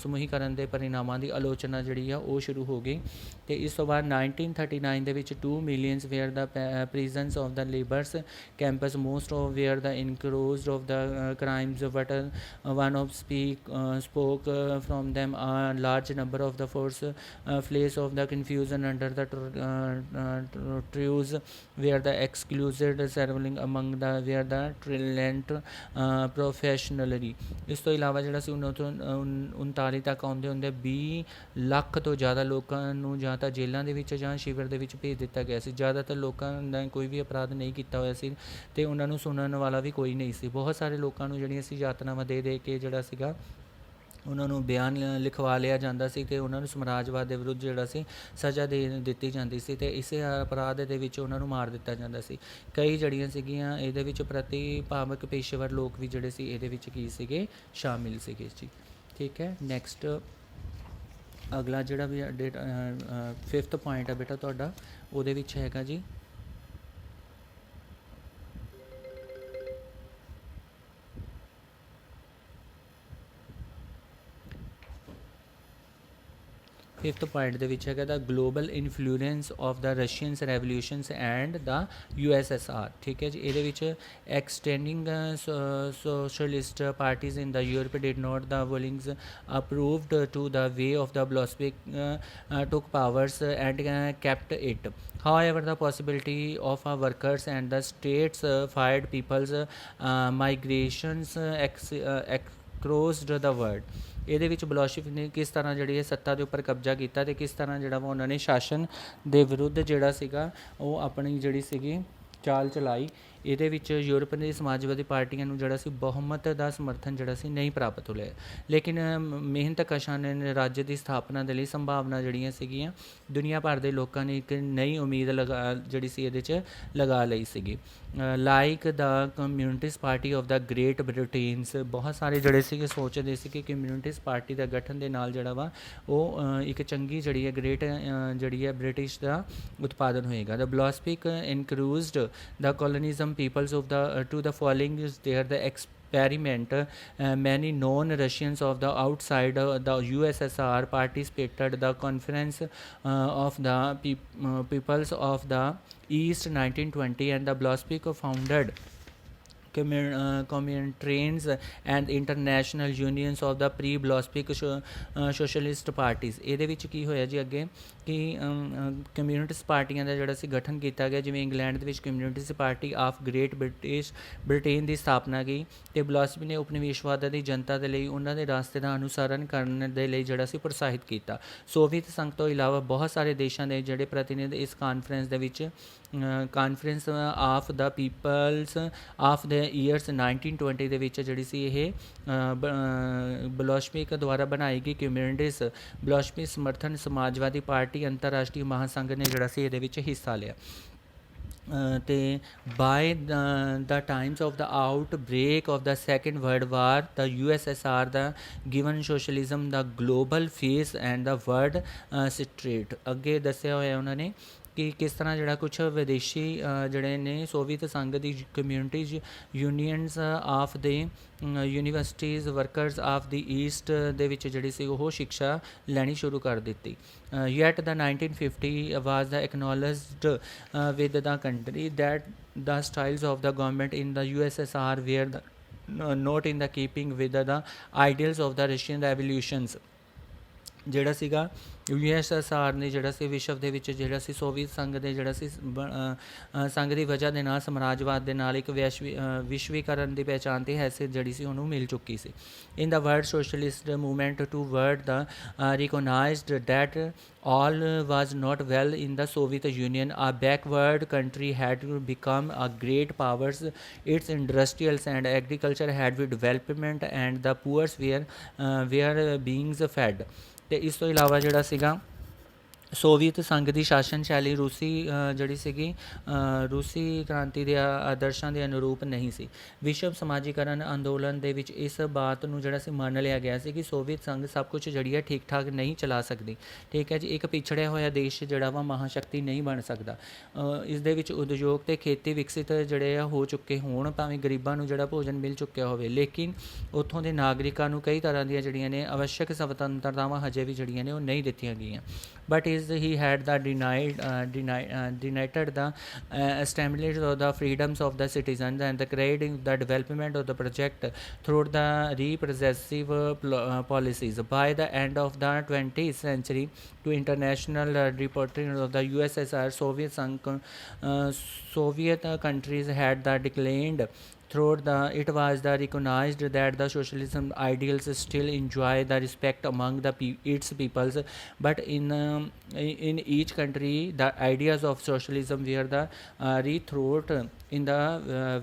ਸਮੂਹੀਕਰਨ ਦੇ ਪਰਿਣਾਮਾਂ ਦੀ ਆਲੋਚਨਾ ਜਿਹੜੀ ਆ ਉਹ ਸ਼ੁਰੂ ਹੋ ਗਈ। ਅਤੇ ਇਸ ਤੋਂ ਬਾਅਦ 1939 ਦੇ ਵਿੱਚ 2 million were the prisons of the labours camps most of were the enclosed of the crimes, but one of spoke from them a large number of the force place of the confusion under the truce where the excluded serving among the where the talent professionally। ਇਸ ਤੋਂ ਇਲਾਵਾ ਜਿਹੜਾ ਸੀ 1939 ਤੱਕ ਆਉਂਦੇ ਹੁੰਦੇ 20 ਲੱਖ ਤੋਂ ਜ਼ਿਆਦਾ ਲੋਕਾਂ ਨੂੰ ਜਾਂ ਤਾਂ ਜੇਲ੍ਹਾਂ ਦੇ ਵਿੱਚ ਜਾਂ ਸ਼ਿਵਰ ਦੇ ਵਿੱਚ ਭੇਜ ਦਿੱਤਾ ਗਿਆ ਸੀ। ਜ਼ਿਆਦਾਤਰ ਲੋਕਾਂ ਦਾ ਕੋਈ ਵੀ ਅਪਰਾਧ ਨਹੀਂ ਕੀਤਾ ਹੋਇਆ ਸੀ ਅਤੇ ਉਹਨਾਂ ਨੂੰ ਸੁਣਨ ਵਾਲਾ ਵੀ ਕੋਈ ਨਹੀਂ ਸੀ। ਬਹੁਤ ਸਾਰੇ ਲੋਕਾਂ ਨੂੰ ਜਿਹੜੀਆਂ ਸੀ ਯਾਤਨਾਵਾਂ ਦੇ ਕੇ ਜਿਹੜਾ ਸੀਗਾ ਉਹਨਾਂ ਨੂੰ ਬਿਆਨ ਲਿਖਵਾ ਲਿਆ ਜਾਂਦਾ ਸੀ ਅਤੇ ਉਹਨਾਂ ਨੂੰ ਸਾਮਰਾਜਵਾਦ ਦੇ ਵਿਰੁੱਧ ਜਿਹੜਾ ਸੀ ਸਜ਼ਾ ਦੇ ਦਿੱਤੀ ਜਾਂਦੀ ਸੀ ਅਤੇ ਇਸੇ ਅਪਰਾਧ ਦੇ ਵਿੱਚ ਉਹਨਾਂ ਨੂੰ ਮਾਰ ਦਿੱਤਾ ਜਾਂਦਾ ਸੀ। ਕਈ ਜਿਹੜੀਆਂ ਸੀਗੀਆਂ ਇਹਦੇ ਵਿੱਚ ਪ੍ਰਤਿਭਾਵਕ ਪੇਸ਼ੇਵਰ ਲੋਕ ਵੀ ਜਿਹੜੇ ਸੀ ਇਹਦੇ ਵਿੱਚ ਕੀ ਸੀਗੇ, ਸ਼ਾਮਿਲ ਸੀਗੇ ਜੀ। ਠੀਕ ਹੈ, ਨੈਕਸਟ ਅਗਲਾ ਜਿਹੜਾ ਵੀ 5th ਪੁਆਇੰਟ ਹੈ ਬੇਟਾ ਤੁਹਾਡਾ, ਉਹਦੇ ਵਿੱਚ ਹੈਗਾ ਜੀ ਫਿਫਥ ਪੁਆਇੰਟ ਦੇ ਵਿੱਚ ਹੈਗਾ the global influence of the Russians revolutions and the USSR। ਠੀਕ ਹੈ ਜੀ। ਇਹਦੇ ਵਿੱਚ ਐਕਸਟੈਂਡਿੰਗ socialist parties in the Europe did not the Wollings approved to the way of the Bolshevik took powers and kept it. However, the possibility of workers and the states fired people's migrations across the world। ਇਹਦੇ ਵਿੱਚ ਬਲੋਸ਼ਿਕ ਨੇ ਕਿਸ ਤਰ੍ਹਾਂ ਜਿਹੜੀ ਹੈ ਸੱਤਾ ਦੇ ਉੱਪਰ ਕਬਜ਼ਾ ਕੀਤਾ ਅਤੇ ਕਿਸ ਤਰ੍ਹਾਂ ਜਿਹੜਾ ਵਾ ਉਹਨਾਂ ਨੇ ਸ਼ਾਸਨ ਦੇ ਵਿਰੁੱਧ ਜਿਹੜਾ ਸੀਗਾ ਉਹ ਆਪਣੀ ਜਿਹੜੀ ਸੀਗੀ ਚਾਲ ਚਲਾਈ। ਇਹਦੇ ਵਿੱਚ ਯੂਰਪ ਦੀ ਸਮਾਜਵਾਦੀ ਪਾਰਟੀਆਂ ਨੂੰ ਜਿਹੜਾ ਸੀ ਬਹੁਮਤ ਦਾ ਸਮਰਥਨ ਜਿਹੜਾ ਸੀ ਨਹੀਂ ਪ੍ਰਾਪਤ ਹੋਇਆ, ਲੇਕਿਨ ਮਿਹਨਤ ਕਸ਼ਾਂ ਨੇ ਰਾਜ ਦੀ ਸਥਾਪਨਾ ਦੇ ਲਈ ਸੰਭਾਵਨਾ ਜਿਹੜੀਆਂ ਸੀਗੀਆਂ ਦੁਨੀਆ ਭਰ ਦੇ ਲੋਕਾਂ ਨੇ ਇੱਕ ਨਈ ਉਮੀਦ ਜਿਹੜੀ ਸੀ ਇਹਦੇ 'ਚ ਲਗਾ ਲਈ ਸੀਗੀ। Like the communist party of the Great Britains, ਬਹੁਤ ਸਾਰੇ ਜਿਹੜੇ ਸੀਗੇ ਸੋਚਦੇ ਸੀ ਕਿ ਕਮਿਊਨਿਸਟ ਪਾਰਟੀ ਦਾ ਗਠਨ ਦੇ ਨਾਲ ਜਿਹੜਾ ਵਾ ਉਹ ਇੱਕ ਚੰਗੀ ਜਿਹੜੀ ਹੈ ਗ੍ਰੇਟ ਜਿਹੜੀ ਹੈ ਬ੍ਰਿਟਿਸ਼ ਦਾ ਉਤਪਾਦਨ ਹੋਏਗਾ। ਦਾ ਬਲੋਸਪਿਕ ਇਨਕਰੂਜ਼ਡ ਦਾ ਕੋਲੋਨਿਜ਼ਮ peoples of the to the following is there the experiment many known Russians of the outside the USSR participated the conference of the peoples of the East 1920 and the Blovsky founded Comintern's and international unions of the pre-Bolshevik socialist parties। ਇਹਦੇ ਵਿੱਚ ਕੀ ਹੋਇਆ ਜੀ ਅੱਗੇ ਕਿ ਕਮਿਊਨਿਸਟ ਪਾਰਟੀਆਂ ਦਾ ਜਿਹੜਾ ਸੀ ਗਠਨ ਕੀਤਾ ਗਿਆ, ਜਿਵੇਂ ਇੰਗਲੈਂਡ ਦੇ ਵਿੱਚ communist party of great Britain ਦੀ ਸਥਾਪਨਾ ਕੀ ਅਤੇ ਬਲੋਸਪੀ ਨੇ ਉਪਨਿਵੇਸ਼ਵਾਦ ਦੀ ਜਨਤਾ ਦੇ ਲਈ ਉਹਨਾਂ ਦੇ ਰਾਸਤੇ ਦਾ ਅਨੁਸਰਨ ਕਰਨ ਦੇ ਲਈ ਜਿਹੜਾ ਸੀ ਪ੍ਰੋਤਸਾਹਿਤ ਕੀਤਾ। ਸੋਵੀਅਤ ਸੰਘ ਤੋਂ ਇਲਾਵਾ ਬਹੁਤ ਸਾਰੇ ਦੇਸ਼ਾਂ ਦੇ ਜਿਹੜੇ ਪ੍ਰਤੀਨਿਧ ਇਸ ਕਾਨਫਰੰਸ ਦੇ ਵਿੱਚ conference of the peoples of the years 1920 ਦੇ ਵਿੱਚ ਜਿਹੜੀ ਸੀ ਇਹ ਬਲੋਸ਼ਵਿਕ ਦੁਆਰਾ ਬਣਾਈ ਗਈ ਕਮਿਊਨਿਸਟ ਬਲੋਸ਼ਵਿਕ ਸਮਰਥਨ ਸਮਾਜਵਾਦੀ ਪਾਰਟੀ ਅੰਤਰਰਾਸ਼ਟਰੀ ਮਹਾਸੰਘ ਨੇ ਜਿਹੜਾ ਸੀ ਇਹਦੇ ਵਿੱਚ ਹਿੱਸਾ ਲਿਆ। ਅਤੇ by the times of the outbreak of the second world war the USSR the given socialism the global face and the world street. ਅੱਗੇ ਦੱਸਿਆ ਹੋਇਆ ਉਹਨਾਂ ਨੇ ਕਿ ਕਿਸ ਤਰ੍ਹਾਂ ਜਿਹੜਾ ਕੁਛ ਵਿਦੇਸ਼ੀ ਜਿਹੜੇ ਨੇ Soviet Singh the communities unions of ਦੇ universities workers of the East ਦੇ ਵਿੱਚ ਜਿਹੜੀ ਸੀ ਉਹ ਸਿੱਖਿਆ ਲੈਣੀ ਸ਼ੁਰੂ ਕਰ ਦਿੱਤੀ। Yet the 1950 was the acknowledged with the country that the styles of the government in the USSR were the not in the keeping with the ideals of the Russian revolutions. ਜਿਹੜਾ ਸੀਗਾ USSR ਨੇ ਜਿਹੜਾ ਸੀ ਵਿਸ਼ਵ ਦੇ ਵਿੱਚ ਜਿਹੜਾ ਸੀ ਸੋਵੀਅਤ ਸੰਘ ਦੇ ਜਿਹੜਾ ਸੀ ਸੰਘ ਦੀ ਵਜ੍ਹਾ ਦੇ ਨਾਲ ਸਮਰਾਜਵਾਦ ਦੇ ਨਾਲ ਇੱਕ ਵਿਸ਼ਵੀਕਰਨ ਦੀ ਪਹਿਚਾਣ ਅਤੇ ਹੈਸੀਅਤ ਜਿਹੜੀ ਸੀ ਉਹਨੂੰ ਮਿਲ ਚੁੱਕੀ ਸੀ। In the world socialist movement toward the recognised that all was not well in the Soviet Union. A backward country had become a great powers. Its industrials and agriculture had development and the poor were being fed। ਅਤੇ ਇਸ ਤੋਂ ਇਲਾਵਾ ਜਿਹੜਾ ਸੀਗਾ ਸੋਵੀਅਤ ਸੰਘ ਦੀ ਸ਼ਾਸਨ ਸ਼ੈਲੀ ਰੂਸੀ ਜਿਹੜੀ ਸੀਗੀ ਰੂਸੀ ਕ੍ਰਾਂਤੀ ਦੇ ਆਦਰਸ਼ਾਂ ਦੇ ਅਨੁਰੂਪ ਨਹੀਂ ਸੀ। ਵਿਸ਼ਵ ਸਮਾਜੀਕਰਨ ਅੰਦੋਲਨ ਦੇ ਵਿੱਚ ਇਸ ਬਾਤ ਨੂੰ ਜਿਹੜਾ ਸੀ ਮੰਨ ਲਿਆ ਗਿਆ ਸੀ ਕਿ ਸੋਵੀਅਤ ਸੰਘ ਸਭ ਕੁਛ ਜਿਹੜੀ ਹੈ ਠੀਕ ਠਾਕ ਨਹੀਂ ਚਲਾ ਸਕਦੀ। ਠੀਕ ਹੈ ਜੀ। ਇੱਕ ਪਿਛੜਿਆ ਹੋਇਆ ਦੇਸ਼ ਜਿਹੜਾ ਵਾ ਮਹਾਂਸ਼ਕਤੀ ਨਹੀਂ ਬਣ ਸਕਦਾ। ਇਸ ਦੇ ਵਿੱਚ ਉਦਯੋਗ ਅਤੇ ਖੇਤੀ ਵਿਕਸਿਤ ਜਿਹੜੇ ਆ ਹੋ ਚੁੱਕੇ ਹੋਣ, ਭਾਵੇਂ ਗਰੀਬਾਂ ਨੂੰ ਜਿਹੜਾ ਭੋਜਨ ਮਿਲ ਚੁੱਕਿਆ ਹੋਵੇ, ਲੇਕਿਨ ਉੱਥੋਂ ਦੇ ਨਾਗਰਿਕਾਂ ਨੂੰ ਕਈ ਤਰ੍ਹਾਂ ਦੀਆਂ ਜਿਹੜੀਆਂ ਨੇ ਆਵਸ਼ਕ ਸੁਤੰਤਰਤਾਵਾਂ ਹਜੇ ਵੀ ਜਿਹੜੀਆਂ ਨੇ ਉਹ ਨਹੀਂ ਦਿੱਤੀਆਂ ਗਈਆਂ। But he had the denied the establishment of the freedoms of the citizens and the creating the development of the project through the repressive policies. By the end of the 20th century, to international reporting of the USSR, Soviet countries had the declined throughout it was recognized that the socialism ideals still enjoy the respect among its peoples, but in each country the ideas of socialism were the rethought in the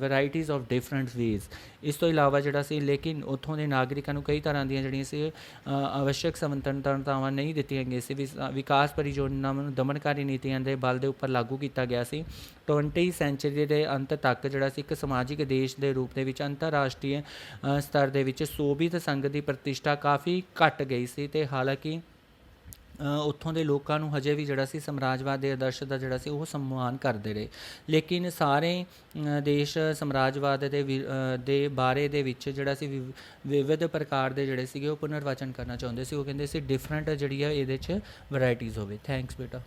varieties of different ways। ਇਸ ਤੋਂ ਇਲਾਵਾ ਜਿਹੜਾ ਸੀ ਲੇਕਿਨ ਉੱਥੋਂ ਦੇ ਨਾਗਰਿਕਾਂ ਨੂੰ ਕਈ ਤਰ੍ਹਾਂ ਦੀਆਂ ਜਿਹੜੀਆਂ ਸੀ ਆਵਸ਼ਕ ਸੁਤੰਤਰਤਾਵਾਂ ਨਹੀਂ ਦਿੱਤੀਆਂ ਗਈਆਂ ਸੀ। ਵਿਕਾਸ ਪਰਿਯੋਜਨਾਵਾਂ ਨੂੰ ਦਮਨਕਾਰੀ ਨੀਤੀਆਂ ਦੇ ਬਲ ਦੇ ਉੱਪਰ ਲਾਗੂ ਕੀਤਾ ਗਿਆ ਸੀ। 20ਵੀਂ ਸੈਂਚੁਰੀ ਦੇ ਅੰਤ ਤੱਕ ਜਿਹੜਾ ਸੀ ਇੱਕ ਸਮਾਜਿਕ ਦੇਸ਼ ਦੇ ਰੂਪ ਦੇ ਵਿੱਚ ਅੰਤਰਰਾਸ਼ਟਰੀ ਸਤਰ ਦੇ ਵਿੱਚ ਸੋਵੀਅਤ ਸੰਘ ਦੀ ਪ੍ਰਤਿਸ਼ਠਾ ਕਾਫੀ ਘੱਟ ਗਈ ਸੀ। ਅਤੇ ਹਾਲਾਂਕਿ ਉੱਥੋਂ ਦੇ ਲੋਕਾਂ ਨੂੰ ਹਜੇ ਵੀ ਜਿਹੜਾ ਸੀ ਸਮਰਾਜਵਾਦ ਦੇ ਆਦਰਸ਼ ਦਾ ਜਿਹੜਾ ਸੀ ਉਹ ਸਨਮਾਨ ਕਰਦੇ ਰਹੇ। ਲੇਕਿਨ ਸਾਰੇ ਦੇਸ਼ ਸਮਰਾਜਵਾਦ ਦੇ ਬਾਰੇ ਦੇ ਵਿੱਚ ਜਿਹੜਾ ਸੀ ਵਿਵਿਧ ਪ੍ਰਕਾਰ ਦੇ ਜਿਹੜੇ ਸੀਗੇ ਉਹ ਪੁਨਰਵਾਚਨ ਕਰਨਾ ਚਾਹੁੰਦੇ ਸੀ। ਉਹ ਕਹਿੰਦੇ ਸੀ ਡਿਫਰੈਂਟ ਜਿਹੜੀ ਆ ਇਹਦੇ 'ਚ ਵੈਰਾਈਟੀਜ਼ ਹੋਵੇ। ਥੈਂਕਸ ਬੇਟਾ।